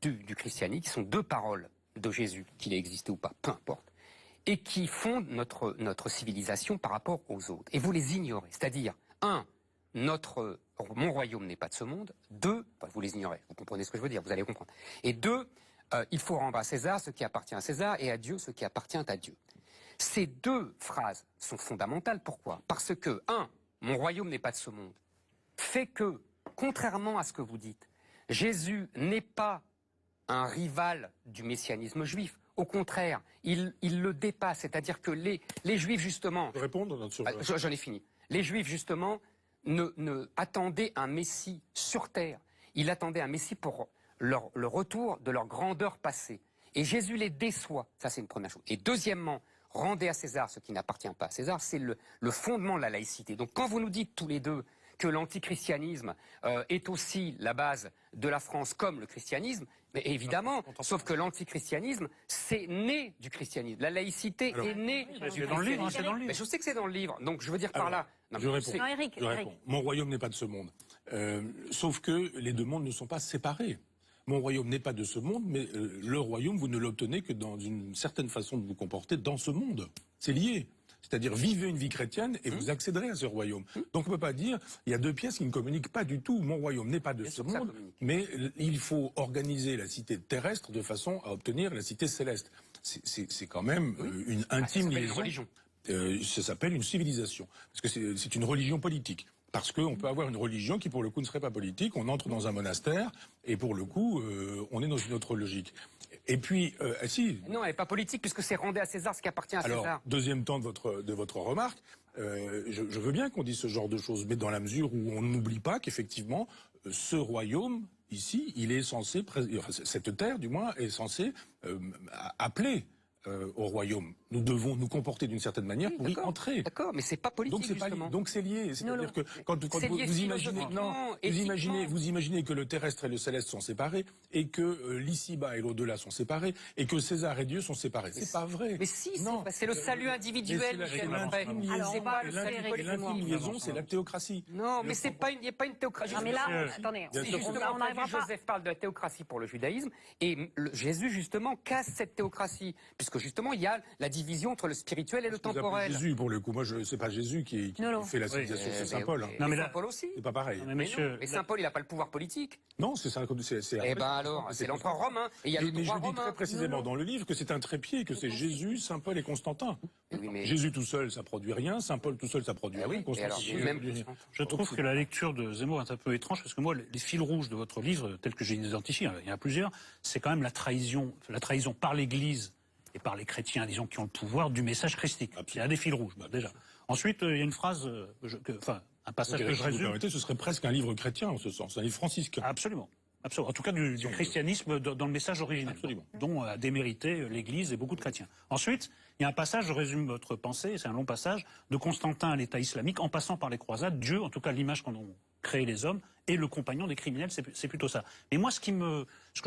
du christianisme, qui sont deux paroles de Jésus, qu'il ait existé ou pas, peu importe, et qui fondent notre civilisation par rapport aux autres. Et vous les ignorez. C'est-à-dire, un, mon royaume n'est pas de ce monde. Deux, enfin, vous les ignorez. Vous comprenez ce que je veux dire, vous allez comprendre. Et deux, il faut rendre à César ce qui appartient à César et à Dieu ce qui appartient à Dieu. Ces deux phrases sont fondamentales. Pourquoi? Parce que, un, mon royaume n'est pas de ce monde, fait que, contrairement à ce que vous dites, Jésus n'est pas un rival du messianisme juif. Au contraire, il le dépasse. C'est-à-dire que les Juifs, justement... Je peux répondre sur... J'en ai fini. Les Juifs, justement, ne attendaient un Messie sur terre. Ils attendaient un Messie pour le retour de leur grandeur passée. Et Jésus les déçoit. Ça, c'est une première chose. Et deuxièmement, rendez à César ce qui n'appartient pas à César. C'est le fondement de la laïcité. Donc quand vous nous dites tous les deux que l'antichristianisme est aussi la base de la France comme le christianisme, mais évidemment, sauf que l'antichristianisme, c'est né du christianisme. La laïcité est née du c'est dans le livre, hein, c'est dans le livre. Mais je sais que c'est dans le livre, donc je veux dire par là... Non, Je mais réponds. c'est- Non, Eric, Je réponds. Mon royaume n'est pas de ce monde. Sauf que les deux mondes ne sont pas séparés. Mon royaume n'est pas de ce monde, mais le royaume, vous ne l'obtenez que dans une certaine façon de vous comporter dans ce monde. C'est lié. C'est-à-dire, vivez une vie chrétienne et vous accéderez à ce royaume. Donc on ne peut pas dire, il y a deux pièces qui ne communiquent pas du tout. Mon royaume n'est pas de Bien ce sûr que ça monde, communique. mais il faut organiser la cité terrestre de façon à obtenir la cité céleste. C'est quand même une ça intime s'appelle une liaison. religion. Ça s'appelle une civilisation. Parce que c'est une religion politique. Parce qu'on peut avoir une religion qui, pour le coup, ne serait pas politique. On entre dans un monastère et, pour le coup, on est dans une autre logique. Et puis, si... Non, elle n'est pas politique puisque c'est rendez à César ce qui appartient à Alors, César. deuxième temps de votre remarque, je veux bien qu'on dise ce genre de choses, mais dans la mesure où on n'oublie pas qu'effectivement, ce royaume, ici, il est censé, cette terre du moins, est censée appeler au royaume. Nous devons nous comporter d'une certaine manière pour y d'accord. entrer. D'accord, mais c'est pas politique, Donc c'est pas justement. donc c'est lié. C'est-à-dire que quand C'est vous, lié vous imaginez philosophiquement, vous imaginez que le terrestre et le céleste sont séparés et que l'ici-bas et l'au-delà sont séparés et que César et Dieu sont séparés. C'est pas vrai. Mais si, Non. c'est le salut individuel, Mais c'est Michel la- Onfray. l'intime Alors, C'est on va pas le le faire, salut Eric, Et l'intime politique. liaison, c'est la théocratie. Non, mais il n'y a pas une théocratie. Non, mais là, attendez, C'est on justement, n'arrivera pas. Joseph parle de la théocratie pour le judaïsme, et Jésus, justement, casse cette théocratie, puisque justement, il y a la division entre le spirituel et le Vous appelez temporel. Jésus, pour le coup. Moi, c'est pas Jésus qui Non. fait la civilisation, c'est Saint Paul. Hein. Non, mais Saint là- Paul aussi. C'est pas pareil. Non, mais Mais messieurs, non, mais Saint Paul, il n'a pas le pouvoir politique. Non, c'est Eh ben alors, c'est l'empereur romain, et il y a le mais je droit dis très romain. précisément dans le livre que c'est un trépied, que c'est Jésus, Saint Paul et Constantin. Oui, mais- Jésus tout seul, ça produit rien. Saint Paul tout seul, ça produit Ah rien. oui, et Constantin, alors, ça même produit rien. je trouve que la lecture de Zemmour est un peu étrange parce que moi, les fils rouges de votre livre, tels que j'ai identifié, il y en a plusieurs, c'est quand même la trahison par l'Église et par les chrétiens, disons, qui ont le pouvoir du message christique. Il y a des fils rouges, déjà. Ensuite, il y a une phrase, un passage que Si je vous résume. permettez, ce serait presque un livre chrétien en ce sens, un livre franciscain. Absolument. Absolument. En tout cas, du christianisme dans le message original, Absolument. dont a démérité l'Église et beaucoup de chrétiens. Ensuite, il y a un passage, je résume votre pensée, c'est un long passage, de Constantin à l'État islamique, en passant par les croisades, Dieu, en tout cas l'image qu'en ont créé les hommes, et le compagnon des criminels, c'est plutôt ça. Mais moi, ce que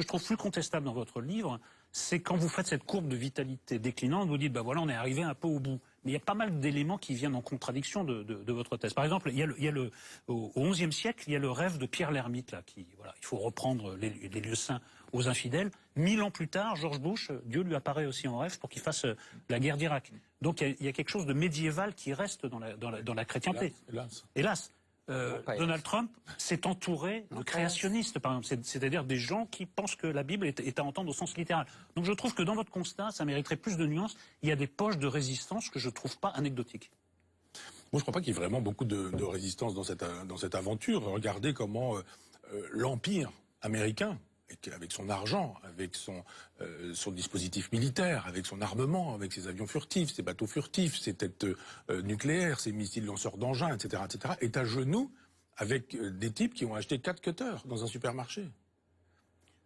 je trouve plus contestable dans votre livre, c'est quand vous faites cette courbe de vitalité déclinante, vous dites, ben voilà, on est arrivé un peu au bout. Mais il y a pas mal d'éléments qui viennent en contradiction de votre thèse. Par exemple, au XIe siècle, il y a le rêve de Pierre l'Ermite, là, il faut reprendre les lieux saints aux infidèles. 1000 ans plus tard, George Bush, Dieu lui apparaît aussi en rêve pour qu'il fasse la guerre d'Irak. Donc il y a quelque chose de médiéval qui reste dans la chrétienté. Hélas. Donald Trump s'est entouré de créationnistes, par exemple. C'est-à-dire des gens qui pensent que la Bible est à entendre au sens littéral. Donc je trouve que dans votre constat, ça mériterait plus de nuances. Il y a des poches de résistance que je ne trouve pas anecdotiques. Moi, je ne crois pas qu'il y ait vraiment beaucoup de résistance dans cette aventure. Regardez comment l'Empire américain, avec son argent, avec son dispositif militaire, avec son armement, avec ses avions furtifs, ses bateaux furtifs, ses têtes nucléaires, ses missiles lanceurs d'engins, etc., est à genoux avec des types qui ont acheté 4 cutters dans un supermarché.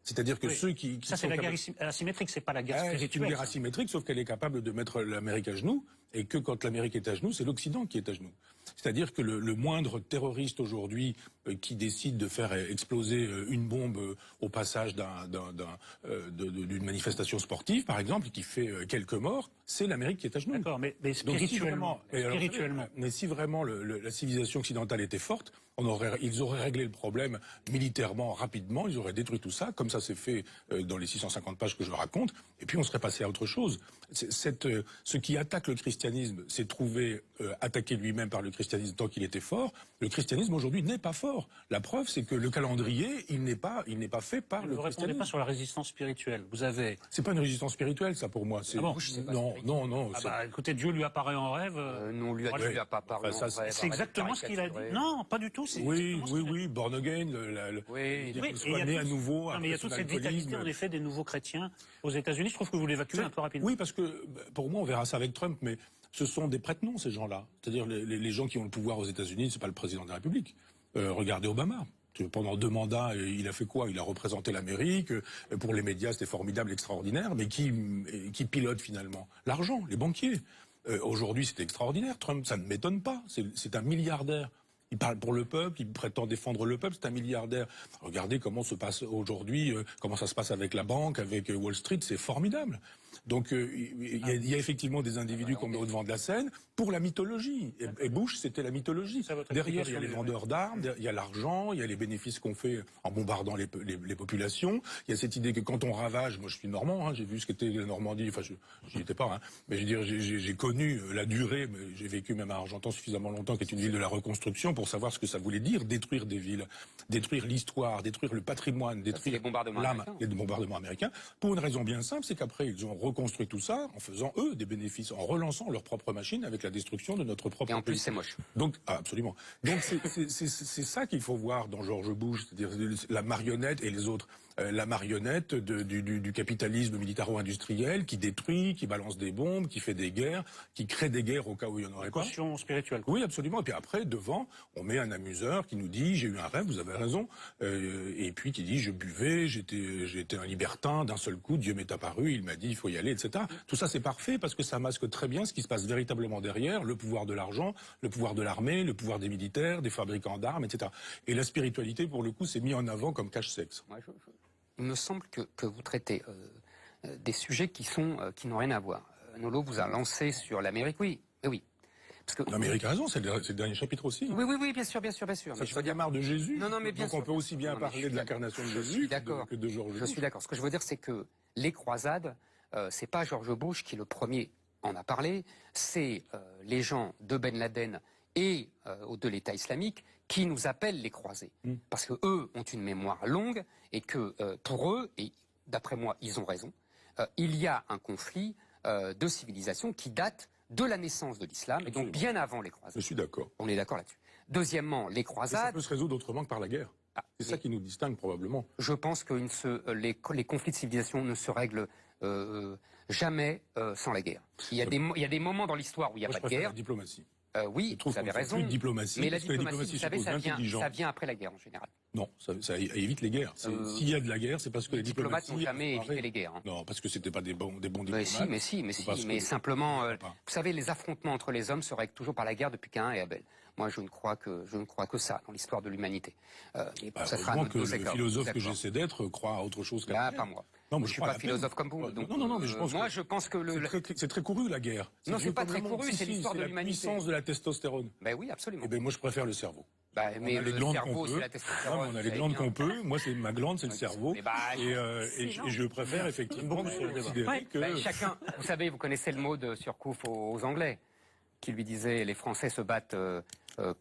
C'est-à-dire que Oui. ceux qui Ça, c'est sont la guerre capables- asymétrique, c'est pas la guerre C'est une spirituelle. guerre ça. asymétrique, sauf qu'elle est capable de mettre l'Amérique à genoux, et que quand l'Amérique est à genoux, c'est l'Occident qui est à genoux. C'est-à-dire que le moindre terroriste aujourd'hui qui décide de faire exploser une bombe au passage d'une manifestation sportive, par exemple, et qui fait quelques morts, c'est l'Amérique qui est à genoux. D'accord, mais Donc, spirituellement, mais si vraiment la civilisation occidentale était forte, ils auraient réglé le problème militairement rapidement, ils auraient détruit tout ça, comme ça s'est fait dans les 650 pages que je raconte, et puis on serait passé à autre chose. Ce qui attaque le christianisme s'est trouvé attaqué lui-même par le christianisme tant qu'il était fort. Le christianisme aujourd'hui n'est pas fort. La preuve, c'est que le calendrier, il n'est pas fait par le vous ne répondez christianisme. pas sur la résistance spirituelle. Vous avez... C'est pas une résistance spirituelle, ça, pour moi. Ah bon Non. Ah bah, écoutez, Dieu lui apparaît en rêve. Non, lui a pas parlé. Enfin, ça, en rêve, C'est exactement ce qu'il a dit. Non, pas du tout. Oui, born again, Oui, qu'il soit né à nouveau. Non, mais il y a toute cette vitalité, en effet, des nouveaux chrétiens aux États-Unis. Je trouve que vous l'évacuez un peu rapidement. Oui, parce que, pour moi, on verra ça avec Trump, mais ce sont des prête-noms, ces gens-là. C'est-à-dire, les gens qui ont le pouvoir aux États-Unis, c'est pas le président de la République. Regardez Obama. Pendant 2 mandats, il a fait quoi? Il a représenté l'Amérique. Pour les médias, c'était formidable, extraordinaire. Mais qui pilote finalement? L'argent, les banquiers. Aujourd'hui, c'est extraordinaire. Trump, ça ne m'étonne pas. C'est un milliardaire. Il parle pour le peuple, il prétend défendre le peuple, c'est un milliardaire. Regardez comment se passe aujourd'hui, comment ça se passe avec la banque, avec Wall Street, c'est formidable. Donc il y a effectivement des individus qu'on met au devant de la scène pour la mythologie. Et Bush, c'était la mythologie. Derrière, il y a les vendeurs d'armes, il y a l'argent, il y a les bénéfices qu'on fait en bombardant les populations. Il y a cette idée que quand on ravage, moi je suis normand, hein, j'ai vu ce qu'était la Normandie, enfin j'y étais pas, hein, mais je veux dire, j'ai connu la durée, mais j'ai vécu même à Argentan suffisamment longtemps, qui est une ville de la reconstruction, pour savoir ce que ça voulait dire, détruire des villes, détruire l'histoire, détruire le patrimoine, détruire les bombardements américains, pour une raison bien simple, c'est qu'après ils ont reconstruit tout ça en faisant, eux, des bénéfices, en relançant leur propre machine avec la destruction de notre propre pays. Et en plus, c'est moche. Donc, absolument. Donc, c'est ça qu'il faut voir dans George Bush, c'est-à-dire la marionnette et les autres. La marionnette du capitalisme militaro-industriel qui détruit, qui balance des bombes, qui fait des guerres, qui crée des guerres au cas où il y en aurait pas. Caution spirituelle. Oui, absolument. Et puis après, devant, on met un amuseur qui nous dit « j'ai eu un rêve, vous avez raison », et puis qui dit « je buvais, j'étais un libertin, d'un seul coup, Dieu m'est apparu, il m'a dit il faut y aller, etc. » Tout ça, c'est parfait parce que ça masque très bien ce qui se passe véritablement derrière, le pouvoir de l'argent, le pouvoir de l'armée, le pouvoir des militaires, des fabricants d'armes, etc. Et la spiritualité, pour le coup, c'est mis en avant comme cache-sexe. Il me semble que vous traitez des sujets qui n'ont rien à voir. Nolo vous a lancé sur l'Amérique, oui. L'Amérique a raison, c'est le dernier chapitre aussi. Oui, bien sûr. Ça se fait marre de Jésus. Non, mais bien donc sûr. on peut aussi bien parler de l'incarnation de Jésus que de George Bush. Je suis d'accord. Ce que je veux dire, c'est que les croisades, c'est pas George Bush qui le premier en a parlé, c'est les gens de Ben Laden et de l'État islamique qui nous appellent les croisés. Parce que eux ont une mémoire longue et que pour eux, et d'après moi, ils ont raison, il y a un conflit de civilisation qui date de la naissance de l'islam, et donc bien avant les croisades. Je suis d'accord. On est d'accord là-dessus. Deuxièmement, les croisades... Et ça peut se résoudre autrement que par la guerre. C'est ça qui nous distingue probablement. Je pense que les conflits de civilisation ne se règlent jamais sans la guerre. Il y a des moments dans l'histoire où il n'y a pas de guerre. La diplomatie. Oui, vous avez raison. Plus de diplomatie, mais la parce que diplomatie, vous savez, ça vient après la guerre en général. Non, ça évite les guerres. S'il y a de la guerre, c'est parce que les diplomates n'ont jamais évité les guerres. Hein. Non, parce que c'était pas des bons diplomates. Mais simplement, vous savez, les affrontements entre les hommes se règlent toujours par la guerre depuis Caïn et Abel. Moi, je ne crois que ça dans l'histoire de l'humanité. Ça sera que le philosophe que j'essaie d'être croit à autre chose qu'à la guerre. Pas moi. Non, je suis pas philosophe comme vous. Donc, non, mais je pense moi, je pense que c'est très couru la guerre. Non, c'est pas très couru, c'est l'histoire de l'humanité. C'est la puissance de la testostérone. Ben oui, absolument. Eh ben moi, je préfère le cerveau. Mais le cerveau, c'est la testostérone. On a les glandes qu'on peut. Moi, c'est ma glande, c'est le cerveau. Et je préfère effectivement considérer que chacun. Vous savez, vous connaissez le mot de Surcouf aux Anglais, qui lui disait les Français se battent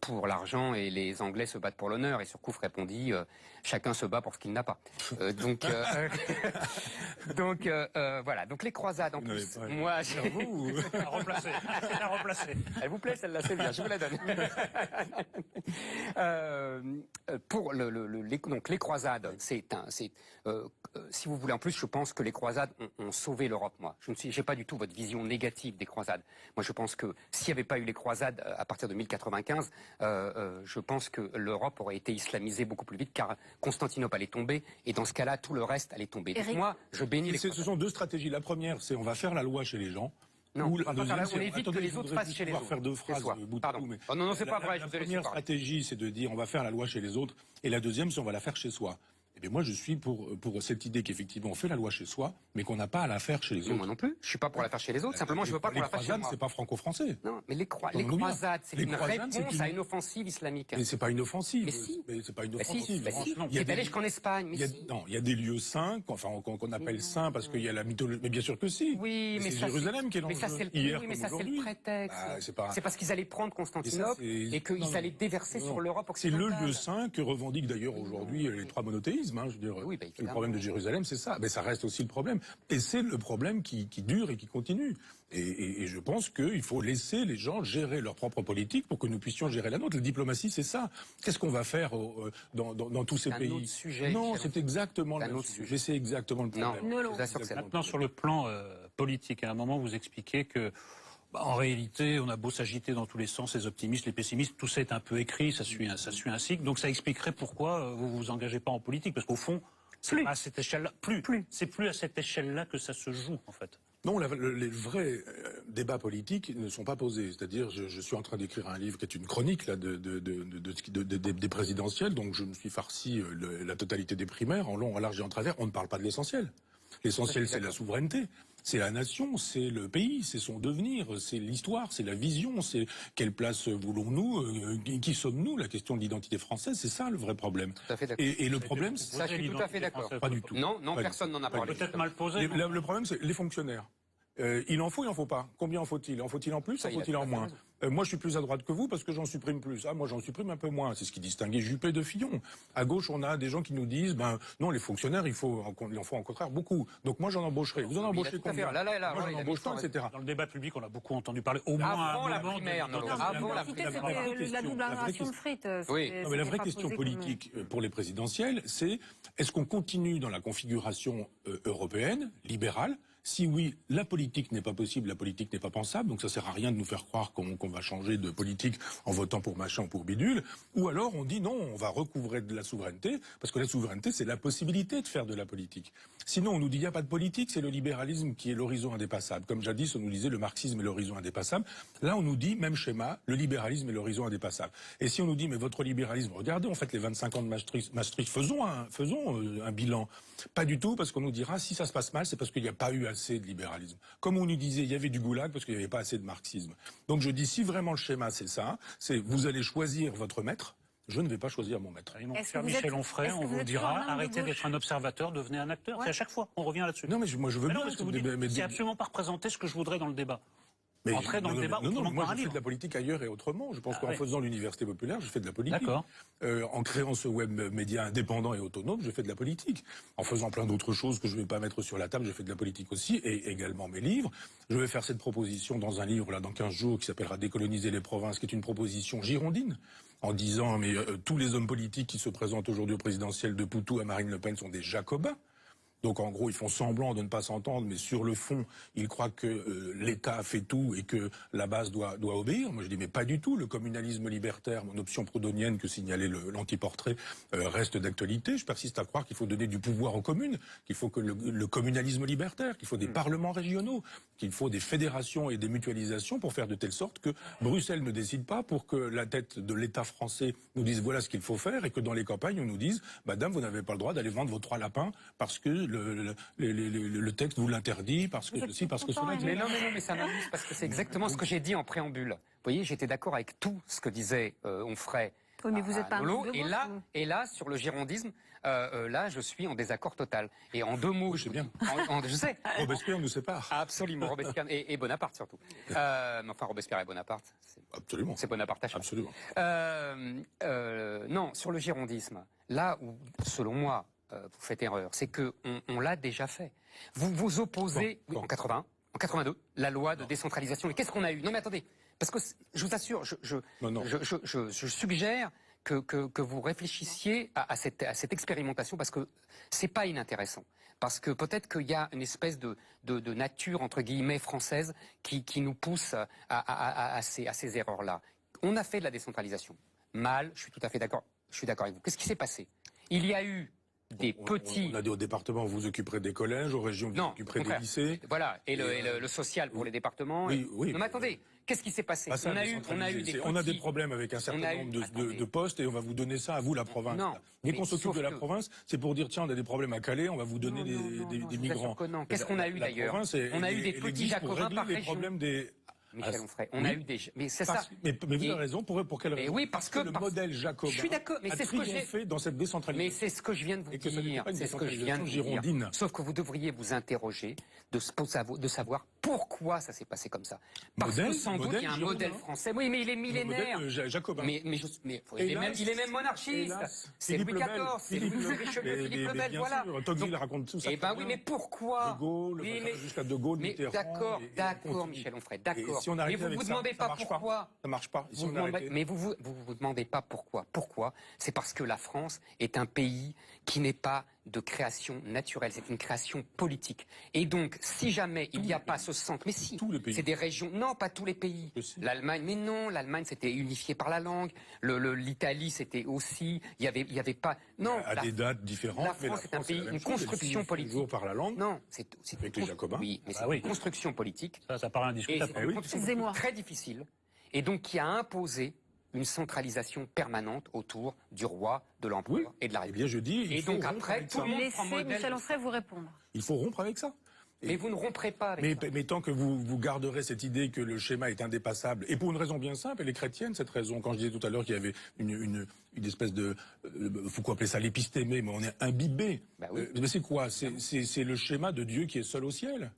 pour l'argent et les Anglais se battent pour l'honneur. Et Surcouf répondit chacun se bat pour ce qu'il n'a pas. Voilà. Donc les croisades en plus. Moi, à remplacer. Elle vous plaît celle-là, c'est bien. Je vous la donne. Pour donc les croisades, si vous voulez, en plus, je pense que les croisades ont sauvé l'Europe. Moi, j'ai pas du tout votre vision négative des croisades. Moi, je pense que s'il n'y avait pas eu les croisades à partir de 1095, 1915, je pense que l'Europe aurait été islamisée beaucoup plus vite, car Constantinople allait tomber, et dans ce cas-là, tout le reste allait tomber. Donc moi, je bénis les Ce sont deux stratégies. La première, c'est on va faire la loi chez les gens. Non, Ou on va pas faire deuxième, on évite que les autres fassent chez les autres. Faire deux phrases bout à bout, mais oh non, c'est pas vrai. La première stratégie, c'est de dire on va faire la loi chez les autres, et la deuxième, c'est on va la faire chez soi. Eh bien, moi, je suis pour cette idée qu'effectivement, on fait la loi chez soi, mais qu'on n'a pas à la faire chez les autres. Moi non plus. Je suis pas pour la faire chez les autres. Simplement, je veux pas qu'on la fasse chez moi. C'est pas franco-français. Non, mais les croisades, c'est une réponse à une offensive islamique. Mais c'est pas une offensive. Mais si. Mais c'est pas une offensive. C'est allé jusqu'en Espagne. Mais non, il y a des lieux saints, enfin qu'on appelle saints parce qu'il y a la mythologie. Mais bien sûr que si. Oui, mais c'est Jérusalem qui est l'enjeu. Oui, mais ça c'est le prétexte. C'est parce qu'ils allaient prendre Constantinople et qu'ils allaient déverser sur l'Europe occidentale. C'est le lieu saint que revendiquent d'ailleurs aujourd'hui les trois monothéismes. Je veux dire. Le problème de Jérusalem, c'est ça. Mais ça reste aussi le problème. Et c'est le problème qui dure et qui continue. Et je pense qu'il faut laisser les gens gérer leur propre politique pour que nous puissions gérer la nôtre. La diplomatie, c'est ça. Qu'est-ce qu'on va faire dans tous ces pays? C'est un autre sujet. Non, c'est exactement le même sujet. C'est exactement le problème. Non, je vous assure que c'est maintenant, sur le plan politique, à un moment, vous expliquez que en réalité, on a beau s'agiter dans tous les sens, les optimistes, les pessimistes, tout ça est un peu écrit, ça suit un cycle. Donc ça expliquerait pourquoi vous vous engagez pas en politique, parce qu'au fond, c'est pas à cette échelle-là. C'est plus à cette échelle-là que ça se joue, en fait. Non, les vrais débats politiques ne sont pas posés. C'est-à-dire, je suis en train d'écrire un livre qui est une chronique là des présidentielles, donc je me suis farci la totalité des primaires, en long, en large et en travers. On ne parle pas de l'essentiel. L'essentiel, c'est la souveraineté. C'est la nation, c'est le pays, c'est son devenir, c'est l'histoire, c'est la vision, c'est quelle place voulons-nous, qui sommes-nous, la question de l'identité française, c'est ça le vrai problème. Tout à fait d'accord. Et le problème, c'est... Ça, je suis tout à fait d'accord. Pas du tout. Non, personne n'en a parlé. Peut-être mal posé. Le problème, c'est les fonctionnaires. Il en faut pas. Combien en faut-il? En faut-il en plus? En faut-il en moins? Moi, je suis plus à droite que vous parce que j'en supprime plus. Ah, moi, j'en supprime un peu moins. C'est ce qui distinguait Juppé de Fillon. À gauche, on a des gens qui nous disent, non, les fonctionnaires, il en faut au contraire beaucoup. Donc moi, j'en embaucherai. Vous en embauchez combien? Moi, j'en embauche pas, etc. Dans le débat public, on a beaucoup entendu parler, au moins avant la primaire. Avant la double narration de frites. Oui. Non, mais la vraie question politique pour les présidentielles, c'est est-ce qu'on continue dans la configuration européenne, libérale? Si oui, la politique n'est pas possible, la politique n'est pas pensable, donc ça sert à rien de nous faire croire qu'on va changer de politique en votant pour machin ou pour bidule, ou alors on dit non, on va recouvrer de la souveraineté, parce que la souveraineté, c'est la possibilité de faire de la politique. Sinon, on nous dit il n'y a pas de politique, c'est le libéralisme qui est l'horizon indépassable. Comme jadis, on nous disait le marxisme est l'horizon indépassable. Là, on nous dit, même schéma, le libéralisme est l'horizon indépassable. Et si on nous dit, mais votre libéralisme, regardez, en fait, les 25 ans de Maastricht, faisons un bilan. Pas du tout, parce qu'on nous dira, si ça se passe mal, c'est parce qu'il n'y a pas eu assez de libéralisme. Comme on nous disait, il y avait du goulag parce qu'il n'y avait pas assez de marxisme. Donc je dis, si vraiment le schéma c'est ça, c'est vous allez choisir votre maître, je ne vais pas choisir mon maître. Mon cher Michel Onfray, on vous dira, arrêtez d'être un observateur, devenez un acteur. C'est à chaque fois, on revient là-dessus. Non mais moi je veux bien. Parce que vous dites, c'est absolument pas représenter ce que je voudrais dans le débat. Mais entrer dans le débat. Non, moi je fais de la politique ailleurs et autrement. Je pense qu'en faisant l'université populaire, je fais de la politique. D'accord. En créant ce web média indépendant et autonome, je fais de la politique. En faisant plein d'autres choses que je ne vais pas mettre sur la table, je fais de la politique aussi, et également mes livres. Je vais faire cette proposition dans un livre là dans 15 jours qui s'appellera Décoloniser les provinces, qui est une proposition girondine, en disant mais tous les hommes politiques qui se présentent aujourd'hui au présidentiel de Poutou à Marine Le Pen sont des jacobins. Donc en gros, ils font semblant de ne pas s'entendre, mais sur le fond, ils croient que l'État fait tout et que la base doit obéir. Moi je dis mais pas du tout. Le communalisme libertaire, mon option proudhonienne que signalait l'antiportrait, reste d'actualité. Je persiste à croire qu'il faut donner du pouvoir aux communes, qu'il faut que le communalisme libertaire, qu'il faut des parlements régionaux, qu'il faut des fédérations et des mutualisations pour faire de telle sorte que Bruxelles ne décide pas, pour que la tête de l'État français nous dise voilà ce qu'il faut faire, et que dans les campagnes on nous dise madame vous n'avez pas le droit d'aller vendre vos 3 lapins parce que le texte vous l'interdit, parce que ceci, parce que cela. Mais non, mais ça m'amuse parce que c'est exactement ce que j'ai dit en préambule. Vous voyez, j'étais d'accord avec tout ce que disait Onfray. Oui, mais vous êtes pas un Nolo, et là, sur le girondisme, là, je suis en désaccord total. Et en 2 mots, je sais bien. Je sais. Robespierre nous sépare. Absolument, Robespierre et Bonaparte surtout. Enfin, Robespierre et Bonaparte. Absolument. C'est Bonaparte à chaque. Absolument. Non, sur le girondisme, là où, selon moi, vous faites erreur, c'est que on l'a déjà fait. Vous vous opposez en 81, en 82, la loi de décentralisation. Et qu'est-ce qu'on a eu? Non mais attendez, parce que je vous assure, je suggère que vous réfléchissiez à cette expérimentation, parce que c'est pas inintéressant. Parce que peut-être qu'il y a une espèce de nature entre guillemets française qui nous pousse à ces erreurs-là. On a fait de la décentralisation. Mal, je suis tout à fait d'accord. Je suis d'accord avec vous. Qu'est-ce qui s'est passé? Il y a eu des petits... On a dit au département, vous occuperez des collèges, aux régions, vous occuperez des lycées. Voilà, et le social pour les départements. Oui, oui. Non mais attendez, qu'est-ce qui s'est passé? On a des problèmes avec un certain nombre de postes et on va vous donner ça à vous, la province. Non. Dès qu'on s'occupe de la province, c'est pour dire, tiens, on a des problèmes à Calais, on va vous donner des migrants. Qu'est-ce qu'on a eu d'ailleurs? On a eu des petits jacobins par région. Michel Onfray, on a eu des... Mais c'est ça. Mais vous avez raison, pour quelle raison? Oui, parce que le modèle jacobin a triomphé dans cette décentralisation. Mais c'est ce que je viens de vous dire. C'est ce que je viens de vous dire. Sauf que vous devriez vous interroger de savoir pourquoi ça s'est passé comme ça. Parce que sans doute il y a un modèle français. Oui, mais il est millénaire. Jacobin. Mais il est même monarchiste. C'est Louis XIV, c'est Louis Richelieu, Philippe le Bel, voilà. Tocqueville raconte tout ça. Eh ben oui, mais pourquoi? De Gaulle, jusqu'à De Gaulle, Mitterrand. D'accord, Michel Onfray, d'accord. Si on arrête mais vous vous demandez pas pourquoi. Ça marche pas. Mais vous vous demandez pas pourquoi. Pourquoi? C'est parce que la France est un pays qui n'est pas de création naturelle, c'est une création politique. Et donc, si jamais il n'y a pas ce centre, mais si, c'est des régions, non, pas tous les pays. L'Allemagne, mais non, l'Allemagne c'était unifié par la langue, l'Italie c'était aussi, il y avait pas, non. À des dates différentes. La France est un pays, une construction politique. Toujours par la langue. Non, c'est avec les Jacobins. Oui, mais c'est une construction politique. Ça paraît indiscutable. Et c'est une construction très difficile, et donc qui a imposé une centralisation permanente autour du roi, de l'empereur et de la République. Eh bien, je dis, et donc après, tout le monde prend modèle. Michel Onfray vous répondre. Il faut rompre avec ça. Mais vous ne romprez pas avec ça. Mais tant que vous garderez cette idée que le schéma est indépassable, et pour une raison bien simple, elle est chrétienne, cette raison. Quand je disais tout à l'heure qu'il y avait une espèce de... faut appeler ça l'épistémé, mais on est imbibé. Bah oui. Mais c'est quoi? C'est le schéma de Dieu qui est seul au ciel.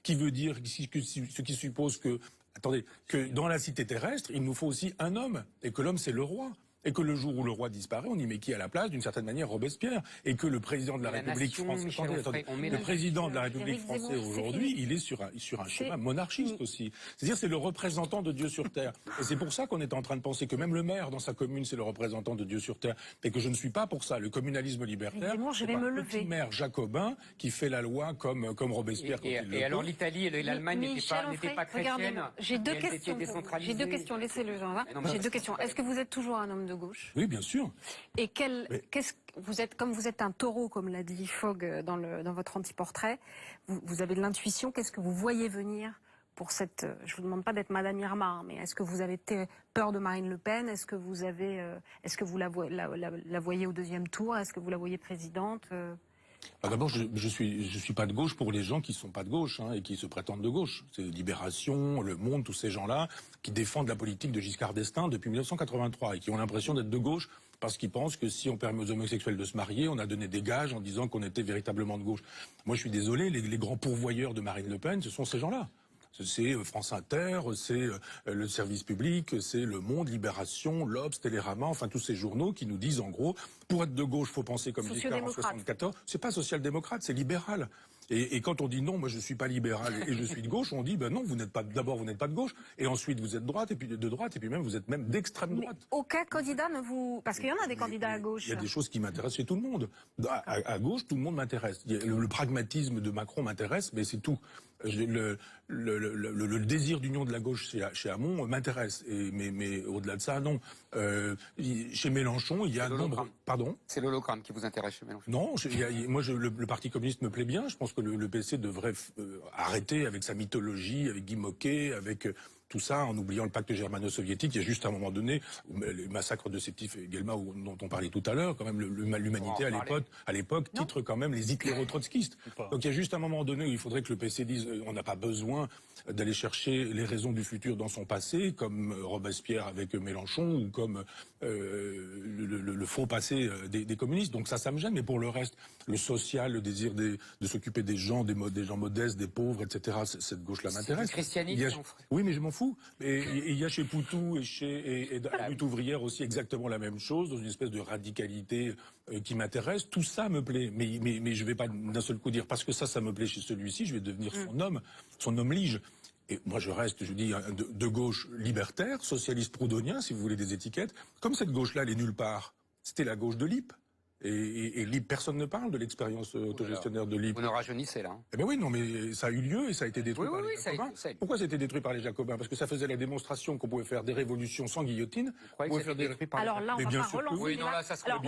Qui veut dire, ce qui suppose que... Attendez, que dans la cité terrestre, il nous faut aussi un homme, et que l'homme c'est le roi. Et que le jour où le roi disparaît, on y met qui à la place? D'une certaine manière, Robespierre. Et que le président de la République française, le président de la République française aujourd'hui, il est sur un schéma monarchiste aussi. C'est-à-dire, c'est le représentant de Dieu sur terre. Et c'est pour ça qu'on est en train de penser que même le maire dans sa commune, c'est le représentant de Dieu sur terre. Et que je ne suis pas pour ça. Le communalisme libertaire, c'est un petit maire jacobin qui fait la loi comme Robespierre. Et alors l'Italie et l'Allemagne n'étaient pas chrétiennes. J'ai deux questions. Laissez-le, Jean. J'ai deux questions. Est-ce que vous êtes toujours un homme de gauche? Oui, bien sûr. Et vous êtes un taureau, comme l'a dit Fogg dans votre anti-portrait, vous avez de l'intuition. Qu'est-ce que vous voyez venir pour cette... Je vous demande pas d'être Madame Irma, mais est-ce que vous avez peur de Marine Le Pen? Est-ce que vous la voyez au deuxième tour? Est-ce que vous la voyez présidente? D'abord, je suis pas de gauche pour les gens qui sont pas de gauche et qui se prétendent de gauche. C'est Libération, Le Monde, tous ces gens-là qui défendent la politique de Giscard d'Estaing depuis 1983 et qui ont l'impression d'être de gauche parce qu'ils pensent que si on permet aux homosexuels de se marier, on a donné des gages en disant qu'on était véritablement de gauche. Moi, je suis désolé, les grands pourvoyeurs de Marine Le Pen, ce sont ces gens-là. C'est France Inter, c'est le service public, c'est Le Monde, Libération, l'Obs, Télérama, enfin tous ces journaux qui nous disent en gros, pour être de gauche, faut penser comme Giscard en 74. C'est pas social-démocrate, c'est libéral. Et quand on dit non, moi je suis pas libéral et je suis de gauche, on dit ben non, vous n'êtes pas de gauche, et ensuite vous êtes droite, et puis de droite, et puis même vous êtes même d'extrême droite. Mais aucun candidat ne vous... Parce qu'il y en a des candidats à gauche. Il y a des choses qui m'intéressent chez tout le monde. À gauche, tout le monde m'intéresse. Le pragmatisme de Macron m'intéresse, mais c'est tout. Le désir d'union de la gauche chez Hamon m'intéresse. Mais au-delà de ça, non. Chez Mélenchon, il y a un nombre... Pardon ? C'est l'hologramme qui vous intéresse chez Mélenchon ? Non, moi le Parti communiste me plaît bien. Je pense que le PC devrait arrêter avec sa mythologie, avec Guy Moquet, avec... tout ça en oubliant le pacte germano-soviétique. Il y a juste un moment donné, le massacre de Sétif et Guelma dont on parlait tout à l'heure, quand même l'humanité à l'époque titre quand même les hitléro-trotskistes. Donc il y a juste un moment donné où il faudrait que le PC dise on n'a pas besoin d'aller chercher les raisons du futur dans son passé, comme Robespierre avec Mélenchon ou comme le faux passé des communistes. Donc ça me gêne, mais pour le reste, le social, le désir de s'occuper des gens, des gens modestes, des pauvres, etc., cette gauche-là m'intéresse. Oui, mais je m'en fous. Et il y a chez Poutou et dans la lutte ouvrière aussi exactement la même chose, dans une espèce de radicalité qui m'intéresse. Tout ça me plaît. Mais je vais pas d'un seul coup dire parce que ça me plaît chez celui-ci, je vais devenir son homme lige. Et moi, je reste, je dis, de gauche libertaire, socialiste proudhonien, si vous voulez des étiquettes. Comme cette gauche-là, elle est nulle part. C'était la gauche de Lippe. Et LIP, personne ne parle de l'expérience autogestionnaire de LIP. Vous nous rajeunissez là. Eh bien oui, non, mais ça a eu lieu et ça a été détruit par les Jacobins. Ça a été. Pourquoi ça a été détruit par les Jacobins? Parce que ça faisait la démonstration qu'on pouvait faire des révolutions sans guillotine. Alors là, on va pas relancer. Oui, non, là, ça serait Alors,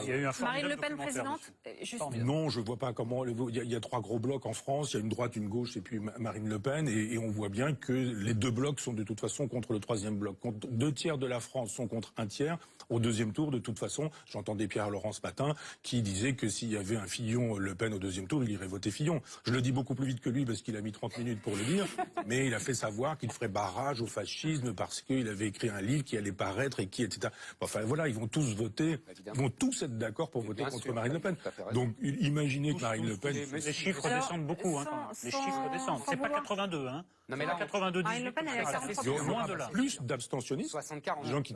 Il y a eu un Marine Le Pen documentaire présidente, juste... Non, je vois pas comment. Il y a 3 gros blocs en France. Il y a une droite, une gauche, et puis Marine Le Pen. Et on voit bien que les 2 blocs sont de toute façon contre le 3e bloc. 2 tiers de la France sont contre 1 tiers. Au 2e tour, de toute façon, j'entendais Pierre Laurent ce matin qui disait que s'il y avait un Fillon-Le Pen au 2e tour, il irait voter Fillon. Je le dis beaucoup plus vite que lui parce qu'il a mis 30 minutes pour le dire, mais il a fait savoir qu'il ferait barrage au fascisme parce qu'il avait écrit un livre qui allait paraître et qui, etc. Enfin voilà, ils vont tous voter, ils vont tous être d'accord pour voter contre Marine Le Pen. Donc imaginez que Marine Le Pen... Les chiffres descendent beaucoup, hein, quand même. Les chiffres descendent. C'est pas 82, hein. Non, mais là, 82, Marine Le Pen, elle a 43%. Il y aura plus d'abstentionnistes. 60-40. Des gens qui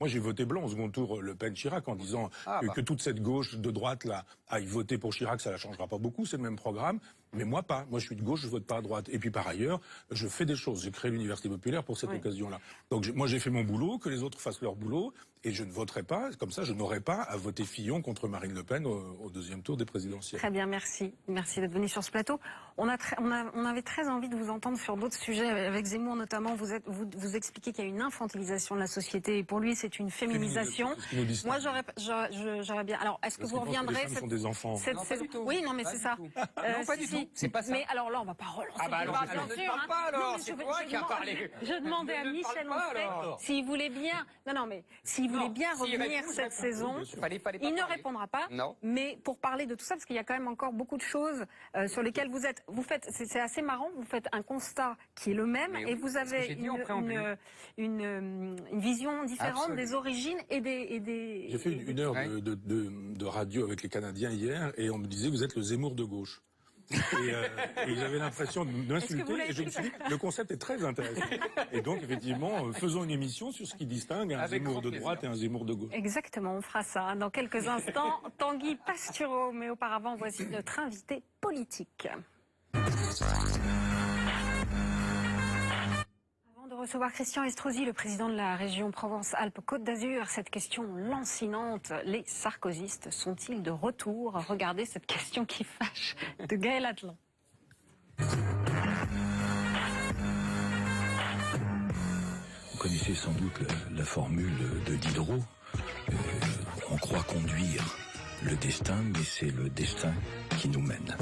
Moi, j'ai voté blanc au second tour Le Pen-Chirac en disant que toute cette gauche de droite là aille voter pour Chirac, ça la changera pas beaucoup, c'est le même programme. Mais moi pas. Moi je suis de gauche, je vote pas à droite. Et puis par ailleurs, je fais des choses. J'ai créé l'université populaire pour cette occasion-là. Donc moi j'ai fait mon boulot, que les autres fassent leur boulot, et je ne voterai pas. Comme ça, je n'aurai pas à voter Fillon contre Marine Le Pen au 2e tour des présidentielles. Très bien, merci. Merci d'être venu sur ce plateau. On avait très envie de vous entendre sur d'autres sujets, avec Zemmour notamment. Vous expliquez qu'il y a une infantilisation de la société, et pour lui c'est une féminisation. Moi j'aurais bien... Alors est-ce que vous reviendrez... Les femmes sont des enfants. Oui, non mais c'est ça. Non, pas du tout. C'est pas ça. Mais alors là, on va pas relancer. Ah bah alors, bien ne sûr, parle pas alors. Non, C'est toi qui as parlé. Je demandais à Michel Onfray s'il voulait bien... Non, mais s'il voulait bien revenir cette saison, il ne répondra pas. Non. Mais pour parler de tout ça, parce qu'il y a quand même encore beaucoup de choses sur lesquelles vous faites... C'est assez marrant, vous faites un constat qui est le même, et vous avez une vision différente des origines et des... J'ai fait une heure de radio avec les Canadiens hier, et on me disait vous êtes le Zemmour de gauche. Et j'avais l'impression de m'insulter, et je me suis dit, le concept est très intéressant. Et donc, effectivement, faisons une émission sur ce qui distingue un Zemmour de droite et un Zemmour de gauche. Exactement, on fera ça dans quelques instants. Tanguy Pastureau, mais auparavant, voici notre invité politique. De recevoir Christian Estrosi, le président de la région Provence-Alpes-Côte d'Azur. Cette question lancinante, les sarkozystes sont-ils de retour? Regardez cette question qui fâche de Gaël Atlan. Vous connaissez sans doute la formule de Diderot. On croit conduire le destin, mais c'est le destin qui nous mène.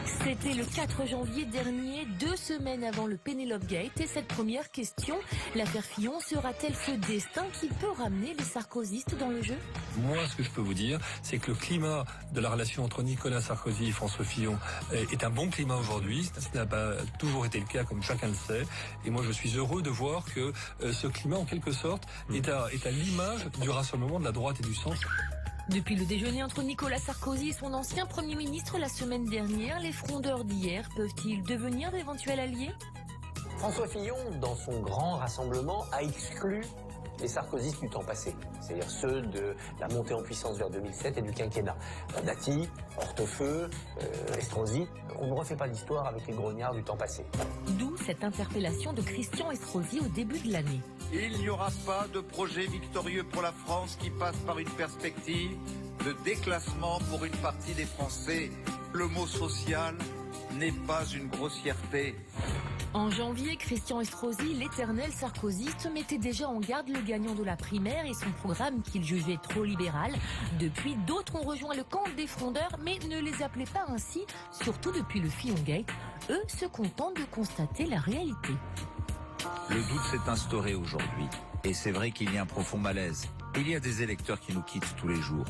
C'était le 4 janvier dernier, 2 semaines avant le Penelope Gate, et cette première question, l'affaire Fillon sera-t-elle ce destin qui peut ramener les sarkozystes dans le jeu? Moi, ce que je peux vous dire, c'est que le climat de la relation entre Nicolas Sarkozy et François Fillon est un bon climat aujourd'hui. Ça n'a pas toujours été le cas, comme chacun le sait. Et moi, je suis heureux de voir que ce climat, en quelque sorte, est à l'image du rassemblement de la droite et du centre. Depuis le déjeuner entre Nicolas Sarkozy et son ancien Premier ministre la semaine dernière, les frondeurs d'hier peuvent-ils devenir d'éventuels alliés? François Fillon, dans son grand rassemblement, a exclu les sarkozystes du temps passé, c'est-à-dire ceux de la montée en puissance vers 2007 et du quinquennat. Dati, Hortefeux, Estrosi, on ne refait pas l'histoire avec les grognards du temps passé. D'où cette interpellation de Christian Estrosi au début de l'année. Il n'y aura pas de projet victorieux pour la France qui passe par une perspective de déclassement pour une partie des Français. Le mot social n'est pas une grossièreté. En janvier, Christian Estrosi, l'éternel sarkozyste, mettait déjà en garde le gagnant de la primaire et son programme qu'il jugeait trop libéral. Depuis, d'autres ont rejoint le camp des frondeurs, mais ne les appelait pas ainsi, surtout depuis le Fillon-Gate. Eux se contentent de constater la réalité. Le doute s'est instauré aujourd'hui. Et c'est vrai qu'il y a un profond malaise. Il y a des électeurs qui nous quittent tous les jours.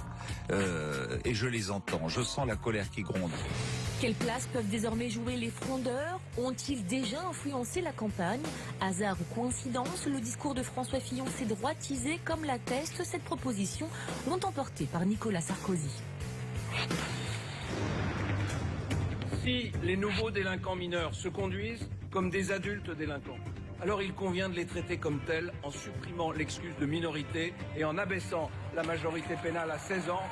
Et je les entends. Je sens la colère qui gronde. Quelle place peuvent désormais jouer les frondeurs? Ont-ils déjà influencé la campagne? Hasard ou coïncidence, le discours de François Fillon s'est droitisé, comme l'atteste cette proposition, longtemps portée par Nicolas Sarkozy. Si les nouveaux délinquants mineurs se conduisent comme des adultes délinquants, alors il convient de les traiter comme tels en supprimant l'excuse de minorité et en abaissant la majorité pénale à 16 ans.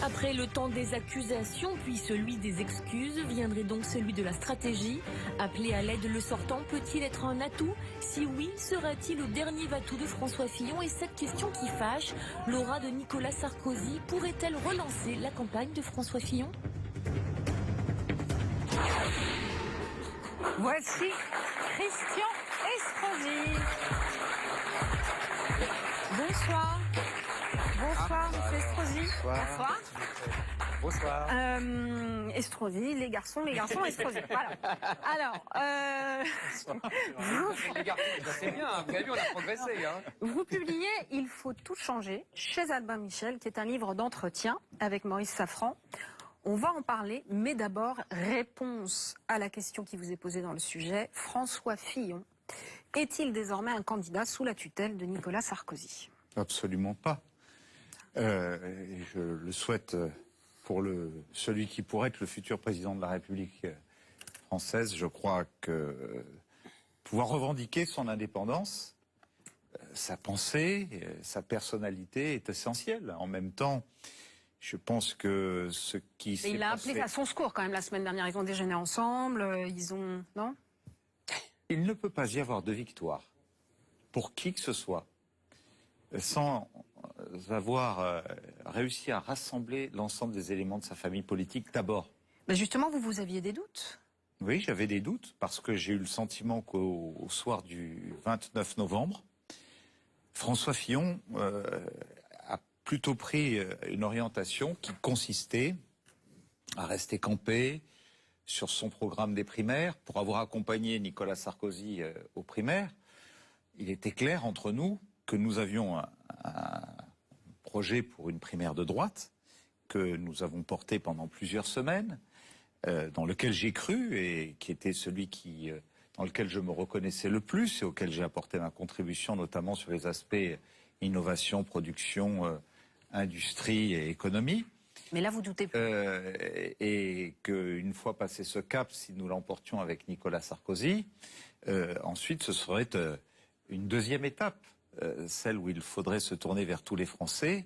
Après le temps des accusations, puis celui des excuses, viendrait donc celui de la stratégie. Appelé à l'aide, le sortant peut-il être un atout? Si oui, sera-t-il le dernier va-tout de François Fillon? Et cette question qui fâche, l'aura de Nicolas Sarkozy pourrait-elle relancer la campagne de François Fillon? Voici Christian Estrosi. Bonsoir. Bonsoir, monsieur Estrosi. Bonsoir. Bonsoir. Estrosi, les garçons, Estrosi. Voilà. Alors, Les garçons, c'est bien, vous avez vu, on a progressé. Hein. Vous publiez « Il faut tout changer » chez Albin Michel, qui est un livre d'entretien avec Maurice Safran. On va en parler, mais d'abord, réponse à la question qui vous est posée dans le sujet. François Fillon est-il désormais un candidat sous la tutelle de Nicolas Sarkozy? Absolument pas. Je le souhaite pour celui qui pourrait être le futur président de la République française. Je crois que pouvoir revendiquer son indépendance, sa pensée, sa personnalité est essentiel. En même temps, je pense que ce qui s'est passé... Il a appelé à son secours quand même la semaine dernière. Ils ont déjeuné ensemble, ils ont... Non ? Il ne peut pas y avoir de victoire pour qui que ce soit sans avoir réussi à rassembler l'ensemble des éléments de sa famille politique d'abord. Mais justement, vous aviez des doutes? Oui, j'avais des doutes parce que j'ai eu le sentiment qu'au soir du 29 novembre, François Fillon a plutôt pris une orientation qui consistait à rester campé sur son programme des primaires pour avoir accompagné Nicolas Sarkozy aux primaires. Il était clair entre nous que nous avions un projet pour une primaire de droite que nous avons porté pendant plusieurs semaines, dans lequel j'ai cru et qui était celui dans lequel je me reconnaissais le plus et auquel j'ai apporté ma contribution, notamment sur les aspects innovation, production, industrie et économie. Mais là, vous doutez plus. Et qu'une fois passé ce cap, si nous l'emportions avec Nicolas Sarkozy, ensuite ce serait une deuxième étape, celle où il faudrait se tourner vers tous les Français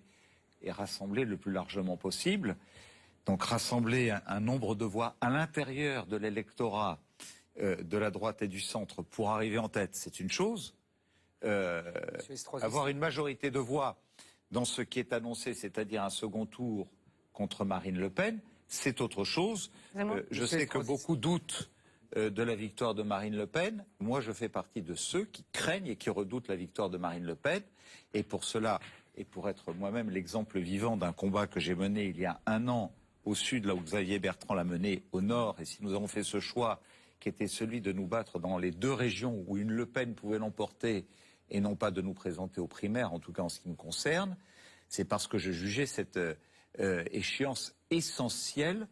et rassembler le plus largement possible. Donc rassembler un nombre de voix à l'intérieur de l'électorat de la droite et du centre pour arriver en tête, c'est une chose. Avoir une majorité de voix dans ce qui est annoncé, c'est-à-dire un second tour contre Marine Le Pen, c'est autre chose. Je sais que beaucoup doutent de la victoire de Marine Le Pen. Moi, je fais partie de ceux qui craignent et qui redoutent la victoire de Marine Le Pen. Et pour cela, et pour être moi-même l'exemple vivant d'un combat que j'ai mené il y a un an au sud, là où Xavier Bertrand l'a mené au nord, et si nous avons fait ce choix qui était celui de nous battre dans les deux régions où une Le Pen pouvait l'emporter et non pas de nous présenter aux primaires, en tout cas en ce qui me concerne, c'est parce que je jugeais cette échéance essentielle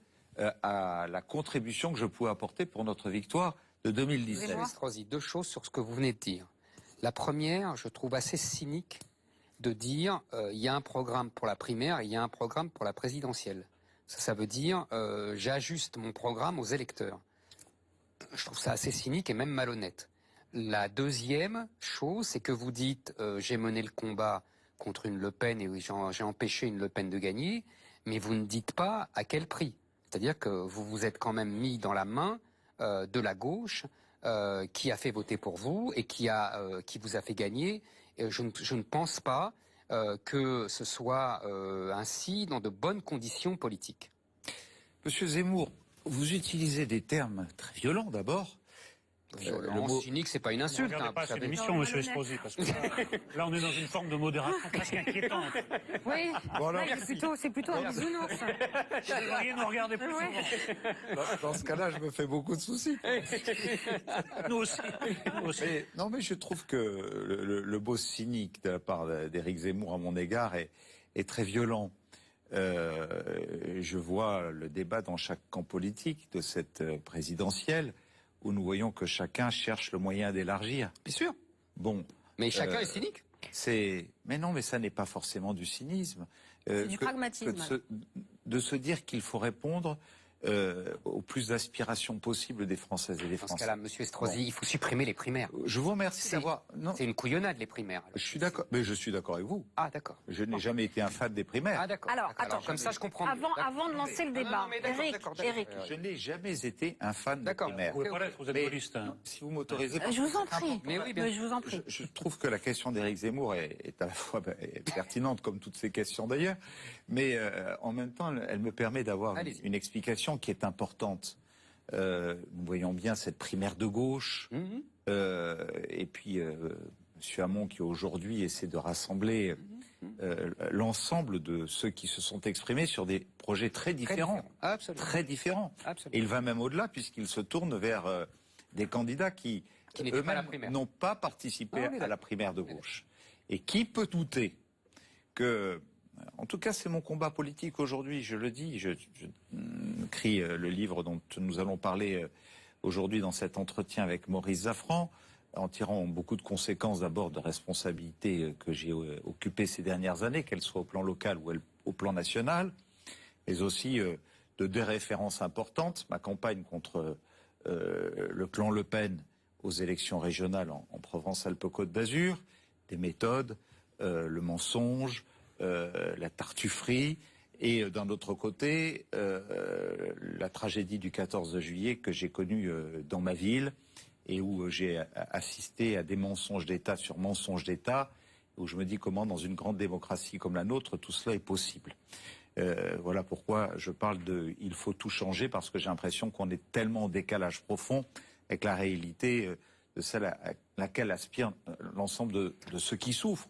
à la contribution que je pouvais apporter pour notre victoire de 2017. Estrosi, deux choses sur ce que vous venez de dire. La première, je trouve assez cynique de dire il y a un programme pour la primaire et il y a un programme pour la présidentielle. Ça veut dire j'ajuste mon programme aux électeurs. Je trouve ça assez cynique et même malhonnête. La deuxième chose, c'est que vous dites j'ai mené le combat contre une Le Pen et j'ai empêché une Le Pen de gagner, mais vous ne dites pas à quel prix. C'est-à-dire que vous vous êtes quand même mis dans la main de la gauche qui a fait voter pour vous et qui vous a fait gagner. Et je ne pense pas que ce soit ainsi dans de bonnes conditions politiques. Monsieur Zemmour, vous utilisez des termes très violents d'abord. Violence cynique, c'est pas une insulte. Ne regardez pas cette émission, monsieur Estrosi, parce que là, on est dans une forme de modération presque inquiétante. Oui, voilà. c'est plutôt un bisounours. Vous devriez nous regarder plus souvent. Dans ce cas-là, je me fais beaucoup de soucis. Nous aussi. Non, mais je trouve que le mot cynique de la part d'Éric Zemmour à mon égard est très violent. Je vois le débat dans chaque camp politique de cette présidentielle, où nous voyons que chacun cherche le moyen d'élargir. Bien sûr. Bon. Mais chacun est cynique. Mais non, mais ça n'est pas forcément du cynisme. C'est du pragmatisme. De se dire qu'il faut répondre au plus d'aspiration possible des Françaises et des Français. Dans ce cas-là, Monsieur Estrosi, il faut supprimer les primaires. Je vous remercie d'avoir... C'est une couillonnade, les primaires. Je suis d'accord, mais je suis d'accord avec vous. Ah, d'accord. Je n'ai jamais été un fan des primaires. Ah, d'accord. Alors, attends, comme ça, je comprends. Avant de lancer le débat, Eric. Je n'ai jamais été un fan des primaires. Vous pouvez pas l'être, vous êtes gaulliste. Hein. Si vous m'autorisez... Je vous en prie. Mais oui, bien je vous en prie. Je trouve que la question d'Éric Zemmour est à la fois pertinente, comme toutes ces questions d'ailleurs, mais en même temps, elle me permet d'avoir une explication qui est importante. Nous voyons bien cette primaire de gauche, et puis M. Hamon qui aujourd'hui essaie de rassembler l'ensemble de ceux qui se sont exprimés sur des projets très différents. Très différents. Et il va même au-delà puisqu'il se tourne vers des candidats qui eux-mêmes n'ont pas participé à la primaire de gauche. Et qui peut douter que... En tout cas, c'est mon combat politique aujourd'hui, je le dis. Je écris le livre dont nous allons parler aujourd'hui dans cet entretien avec Maurice Zaffran, en tirant beaucoup de conséquences d'abord de responsabilités que j'ai occupées ces dernières années, qu'elles soient au plan local ou au plan national, mais aussi de déréférences importantes. Ma campagne contre le clan Le Pen aux élections régionales en Provence-Alpes-Côte d'Azur, des méthodes, le mensonge, la tartufferie, et d'un autre côté, la tragédie du 14 juillet que j'ai connue dans ma ville, et où j'ai assisté à des mensonges d'État sur mensonges d'État, où je me dis comment dans une grande démocratie comme la nôtre, tout cela est possible. Voilà pourquoi je parle de « il faut tout changer », parce que j'ai l'impression qu'on est tellement en décalage profond avec la réalité de celle à laquelle aspirent l'ensemble de ceux qui souffrent.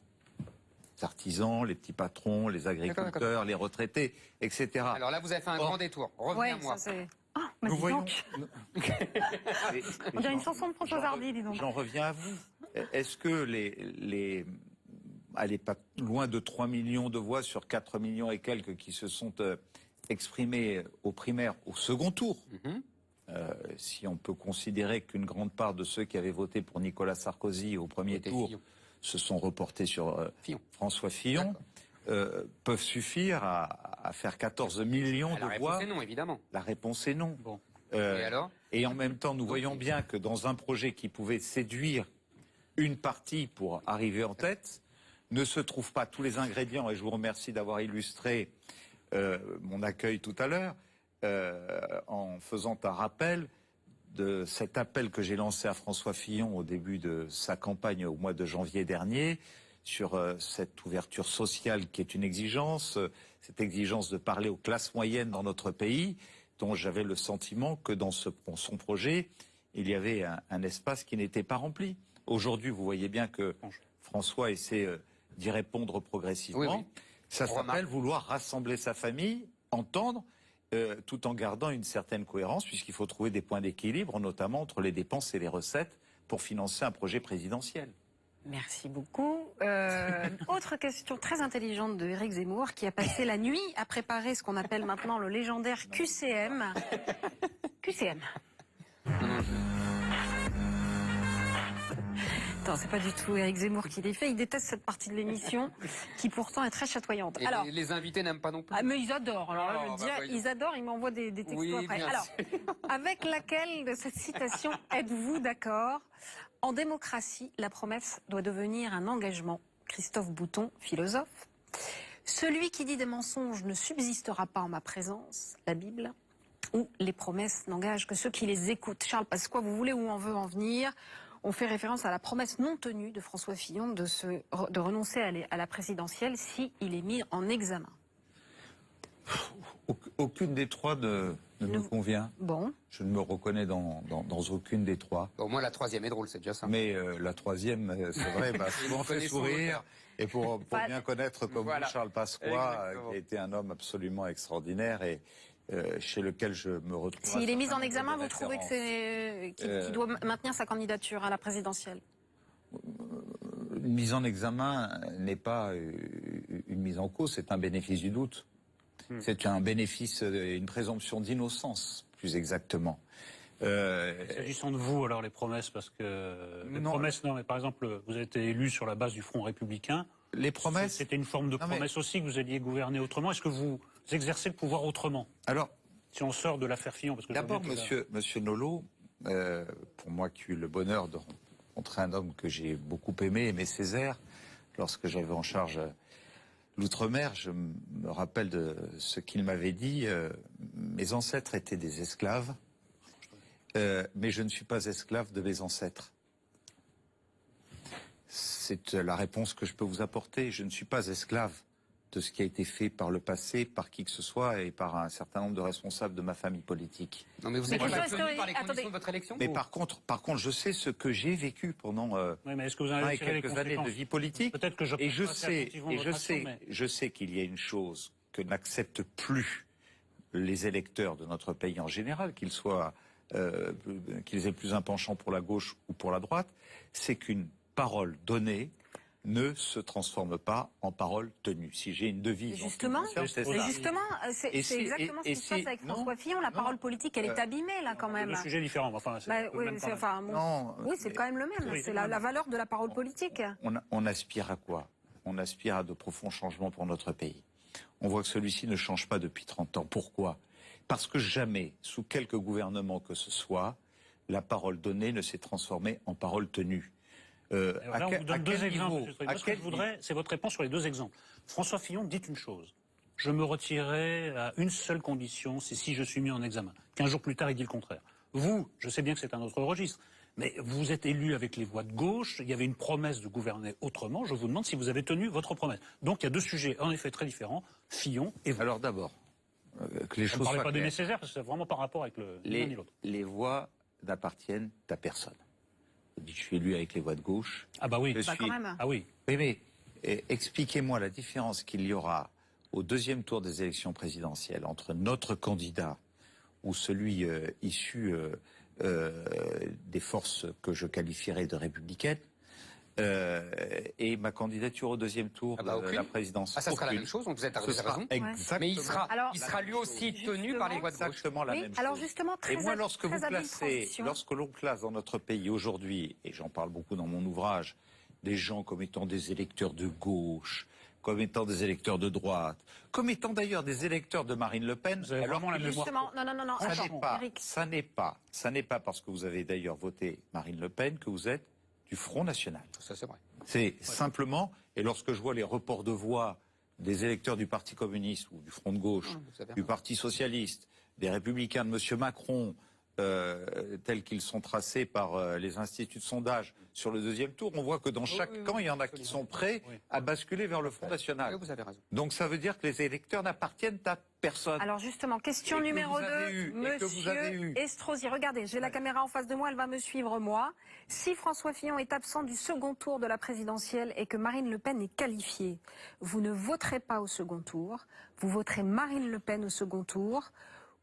Les artisans, les petits patrons, les agriculteurs, les retraités, etc. Alors là, vous avez fait un grand détour. Revenez à moi. Ah, bah dis donc. On dirait une chanson de François Hardy, dis donc. J'en reviens à vous. Est-ce que allez, pas loin de 3 millions de voix sur 4 millions et quelques qui se sont exprimés aux primaires au second tour, si on peut considérer qu'une grande part de ceux qui avaient voté pour Nicolas Sarkozy au premier tour se sont reportés sur François Fillon, peuvent suffire à faire 14 millions de voix. La réponse est non, évidemment. La réponse est non. Bon. Et alors ? Et en même temps, nous voyons bien que dans un projet qui pouvait séduire une partie pour arriver en tête, ne se trouvent pas tous les ingrédients, et je vous remercie d'avoir illustré mon accueil tout à l'heure, en faisant un rappel de cet appel que j'ai lancé à François Fillon au début de sa campagne au mois de janvier dernier, sur cette ouverture sociale qui est une exigence, cette exigence de parler aux classes moyennes dans notre pays, dont j'avais le sentiment que dans son projet, il y avait un espace qui n'était pas rempli. Aujourd'hui, vous voyez bien que François essaie d'y répondre progressivement. Oui. Ça s'appelle vouloir rassembler sa famille, entendre, tout en gardant une certaine cohérence, puisqu'il faut trouver des points d'équilibre, notamment entre les dépenses et les recettes, pour financer un projet présidentiel. Merci beaucoup. Autre question très intelligente de Éric Zemmour, qui a passé la nuit à préparer ce qu'on appelle maintenant le légendaire QCM. QCM. Non, c'est pas du tout Éric Zemmour qui l'ait fait. Il déteste cette partie de l'émission, qui pourtant est très chatoyante. Et alors, les invités n'aiment pas non plus. Ah, mais ils adorent. Alors, je veux dire, ils adorent. Ils m'envoient des textos après. Alors, avec laquelle de cette citation êtes-vous d'accord? En démocratie, la promesse doit devenir un engagement. Christophe Bouton, philosophe. Celui qui dit des mensonges ne subsistera pas en ma présence. La Bible. Ou les promesses n'engagent que ceux qui les écoutent. Charles Pasqua, vous voulez où on veut en venir? On fait référence à la promesse non tenue de François Fillon de renoncer à la présidentielle s'il est mis en examen. Aucune des trois ne me convient. Bon. Je ne me reconnais dans aucune des trois. Au moins la troisième est drôle, c'est déjà ça. Mais la troisième, c'est vrai, souvent fait sourire. Et pour bien connaître comme vous, Charles Pasqua, qui a été un homme absolument extraordinaire et chez lequel je me retrouve. S'il est mis en examen, vous trouvez qu'il doit maintenir sa candidature à la présidentielle? Une mise en examen n'est pas une mise en cause, c'est un bénéfice du doute. C'est un bénéfice, une présomption d'innocence, plus exactement. S'agissant de vous, alors, les promesses, parce que... promesses, non, mais par exemple, vous avez été élu sur la base du Front républicain. Les promesses... C'était une forme de promesse aussi, que vous alliez gouverner autrement. Est-ce que vous exercez le pouvoir autrement? Alors, Si on sort de l'affaire Fillon, parce que d'abord, monsieur Nolot, pour moi qui ai eu le bonheur de rencontrer un homme que j'ai beaucoup aimé Césaire, lorsque j'avais en charge l'outre-mer, je me rappelle de ce qu'il m'avait dit. Mes ancêtres étaient des esclaves, mais je ne suis pas esclave de mes ancêtres. C'est la réponse que je peux vous apporter. Je ne suis pas esclave de ce qui a été fait par le passé, par qui que ce soit et par un certain nombre de responsables de ma famille politique. Non, mais vous êtes pas tenu par les conditions de votre élection. Mais par contre, je sais ce que j'ai vécu pendant quelques années de vie politique. Peut-être que je sais qu'il y a une chose que n'acceptent plus les électeurs de notre pays en général, qu'ils aient plus un penchant pour la gauche ou pour la droite, c'est qu'une parole donnée ne se transforme pas en parole tenue. Si j'ai une devise... Justement, c'est exactement ce qui se passe avec François Fillon. La parole politique, elle est abîmée, là, quand même. Le sujet est différent. Enfin, oui, c'est quand même le même. C'est la valeur de la parole politique. On aspire à quoi? On aspire à de profonds changements pour notre pays. On voit que celui-ci ne change pas depuis 30 ans. Pourquoi? Parce que jamais, sous quelque gouvernement que ce soit, la parole donnée ne s'est transformée en parole tenue. Là, on vous donne deux exemples. Moi, ce que je voudrais, c'est votre réponse sur les deux exemples. François Fillon dit une chose. Je me retirerai à une seule condition, c'est si je suis mis en examen. 15 jours plus tard, il dit le contraire. Vous, je sais bien que c'est un autre registre, mais vous êtes élu avec les voix de gauche, il y avait une promesse de gouverner autrement, je vous demande si vous avez tenu votre promesse. Donc il y a deux sujets en effet très différents, Fillon et vous. Alors d'abord, que les choses soient claires. On ne parlait pas d'Aimé Césaire, parce que c'est vraiment par rapport avec l'un et l'autre. Les voix n'appartiennent à personne. Je suis élu avec les voix de gauche. Ah bah oui. Quand même. Ah oui. Mais expliquez-moi la différence qu'il y aura au deuxième tour des élections présidentielles entre notre candidat ou celui issu des forces que je qualifierais de républicaines et ma candidature au deuxième tour de la présidence. Ah, ça sera la même chose, donc vous êtes à raison. Exactement. Mais il sera lui aussi tenu par les voix de gauche. Exactement la même chose. Alors justement, et moi, lorsque l'on classe dans notre pays aujourd'hui, et j'en parle beaucoup dans mon ouvrage, des gens comme étant des électeurs de gauche, comme étant des électeurs de droite, comme étant d'ailleurs des électeurs de Marine Le Pen. Vous avez vraiment la mémoire. Justement, non, ça n'est pas parce que vous avez d'ailleurs voté Marine Le Pen que vous êtes du Front National. Ça, c'est vrai. C'est simplement, et lorsque je vois les reports de voix des électeurs du Parti communiste ou du Front de gauche, du Parti socialiste, des Républicains de M. Macron, tels qu'ils sont tracés par les instituts de sondage sur le deuxième tour, on voit que dans chaque camp, il y en a qui sont prêts à basculer vers le Front National. Vous avez raison. Donc ça veut dire que les électeurs n'appartiennent à personne. Alors justement, question numéro 2, Monsieur Estrosi. Regardez, j'ai la caméra en face de moi, elle va me suivre moi. Si François Fillon est absent du second tour de la présidentielle et que Marine Le Pen est qualifiée, vous ne voterez pas au second tour, vous voterez Marine Le Pen au second tour,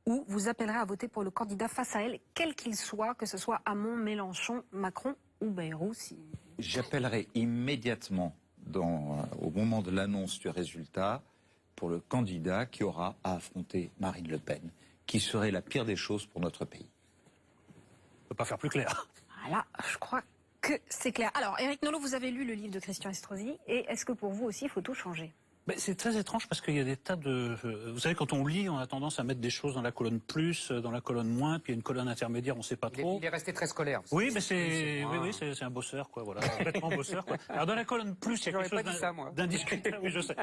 ou vous appellerez à voter pour le candidat face à elle, quel qu'il soit, que ce soit Hamon, Mélenchon, Macron ou Bayrou. J'appellerai immédiatement, au moment de l'annonce du résultat, pour le candidat qui aura à affronter Marine Le Pen, qui serait la pire des choses pour notre pays. On ne peut pas faire plus clair. Voilà, je crois que c'est clair. Alors, Éric Nolot, vous avez lu le livre de Christian Estrosi, et est-ce que pour vous aussi, il faut tout changer ? C'est très étrange parce qu'il y a des tas de... Vous savez, quand on lit, on a tendance à mettre des choses dans la colonne plus, dans la colonne moins, puis il y a une colonne intermédiaire, on ne sait pas trop. Il est resté très scolaire. Oui, mais c'est un bosseur, quoi, voilà, complètement bosseur, quoi. Alors dans la colonne plus, il y a quelque chose d'indiscutable. Oui, je sais.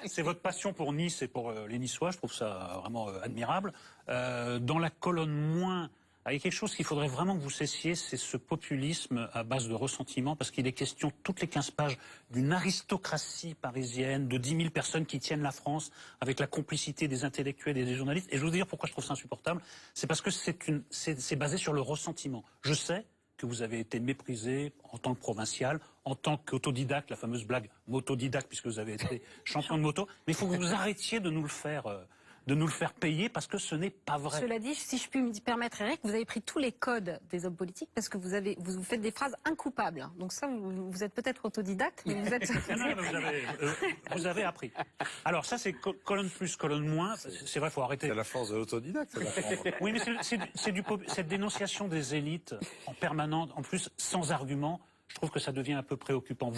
C'est votre passion pour Nice et pour les Niçois, je trouve ça vraiment admirable. Dans la colonne moins... Il y a quelque chose qu'il faudrait vraiment que vous cessiez, c'est ce populisme à base de ressentiment, parce qu'il est question, toutes les 15 pages, d'une aristocratie parisienne, de 10 000 personnes qui tiennent la France, avec la complicité des intellectuels et des journalistes. Et je vais vous dire pourquoi je trouve ça insupportable, c'est parce que c'est basé sur le ressentiment. Je sais que vous avez été méprisé en tant que provincial, en tant qu'autodidacte, la fameuse blague autodidacte, puisque vous avez été champion de moto, mais il faut que vous arrêtiez de nous le faire payer, parce que ce n'est pas vrai. Cela dit, si je puis me permettre, Eric, vous avez pris tous les codes des hommes politiques parce que vous faites des phrases incoupables. Donc ça, vous êtes peut-être autodidacte, mais vous êtes... vous avez appris. Alors ça, c'est colonne plus, colonne moins. C'est vrai, il faut arrêter. C'est la force de l'autodidacte. Oui, mais cette dénonciation des élites en permanence, en plus sans argument. Je trouve que ça devient un peu préoccupant.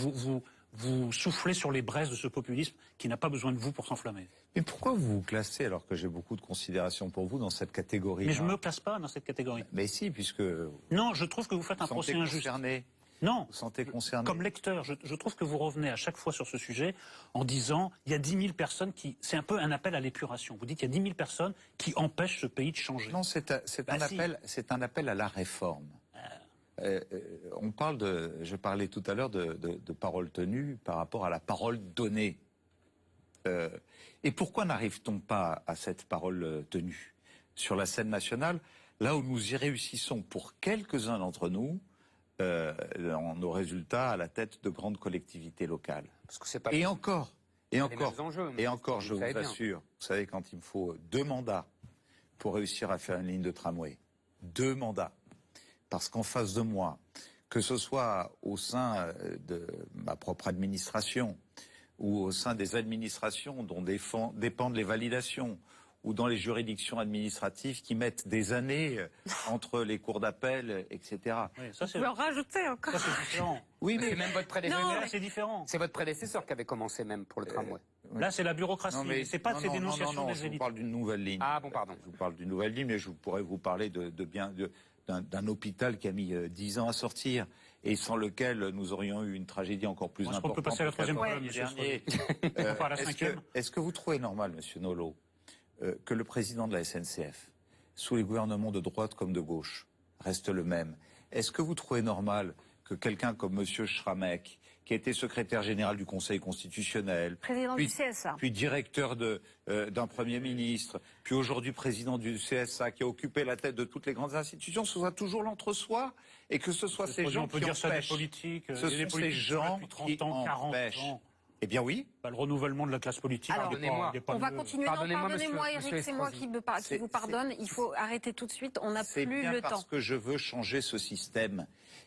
vous soufflez sur les braises de ce populisme qui n'a pas besoin de vous pour s'enflammer. Mais pourquoi vous vous classez, alors que j'ai beaucoup de considération pour vous, dans cette catégorie? Mais je ne me classe pas dans cette catégorie. Mais si, puisque... Non, je trouve que vous faites un procès injuste. Concerné. Non, vous sentez concerné. Comme lecteur, je trouve que vous revenez à chaque fois sur ce sujet en disant il y a 10 000 personnes qui... C'est un peu un appel à l'épuration. Vous dites il y a 10 000 personnes qui empêchent ce pays de changer. Non, c'est un appel à la réforme. On parle je parlais tout à l'heure de paroles tenues par rapport à la parole donnée. Et pourquoi n'arrive-t-on pas à cette parole tenue sur la scène nationale, là où nous y réussissons pour quelques-uns d'entre nous, dans nos résultats à la tête de grandes collectivités locales? Parce que c'est pas et encore, je vous savez bien. assure, vous savez, quand il me faut 2 mandats pour réussir à faire une ligne de tramway, 2 mandats, parce qu'en face de moi, que ce soit au sein de ma propre administration ou au sein des administrations dont dépendent les validations, ou dans les juridictions administratives qui mettent des années entre les cours d'appel, etc. Oui, ça, c'est... Vous en rajoutez encore. Ça, c'est différent. Oui, mais c'est même votre prédécesseur. Non, c'est différent. C'est votre prédécesseur qui avait commencé même pour le tramway. Là, c'est la bureaucratie. C'est pas ces dénonciations des élites. Je vous parle d'une nouvelle ligne. Ah bon, pardon. Je vous parle d'une nouvelle ligne, mais je pourrais vous parler d'un hôpital qui a mis 10 ans à sortir et sans lequel nous aurions eu une tragédie encore plus importante. On peut passer à la troisième colonne, monsieur Estrosi. Est-ce que vous trouvez normal, monsieur Nolot, que le président de la SNCF, sous les gouvernements de droite comme de gauche, reste le même? Est-ce que vous trouvez normal que quelqu'un comme monsieur Schramek, qui a été secrétaire général du Conseil constitutionnel, président du CSA, puis directeur d'un Premier ministre, puis aujourd'hui président du CSA, qui a occupé la tête de toutes les grandes institutions, ce soit toujours l'entre-soi, et que ce soit ces gens qui empêchent. Ça des politiques, ce sont ces gens qui empêchent. Eh bien oui. Le renouvellement de la classe politique. Alors, on va continuer. Pardonnez-moi, Eric, c'est moi qui vous pardonne. Il faut arrêter tout de suite. On n'a plus le temps. C'est parce que je veux changer ce système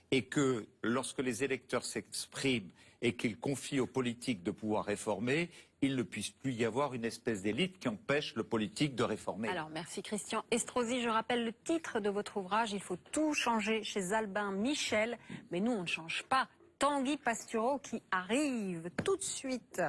et que lorsque les électeurs s'expriment et qu'ils confient aux politiques de pouvoir réformer, il ne puisse plus y avoir une espèce d'élite qui empêche le politique de réformer. Alors, merci Christian Estrosi. Je rappelle le titre de votre ouvrage. Il faut tout changer chez Albin Michel. Mais nous, on ne change pas. Tanguy Pastureau qui arrive tout de suite.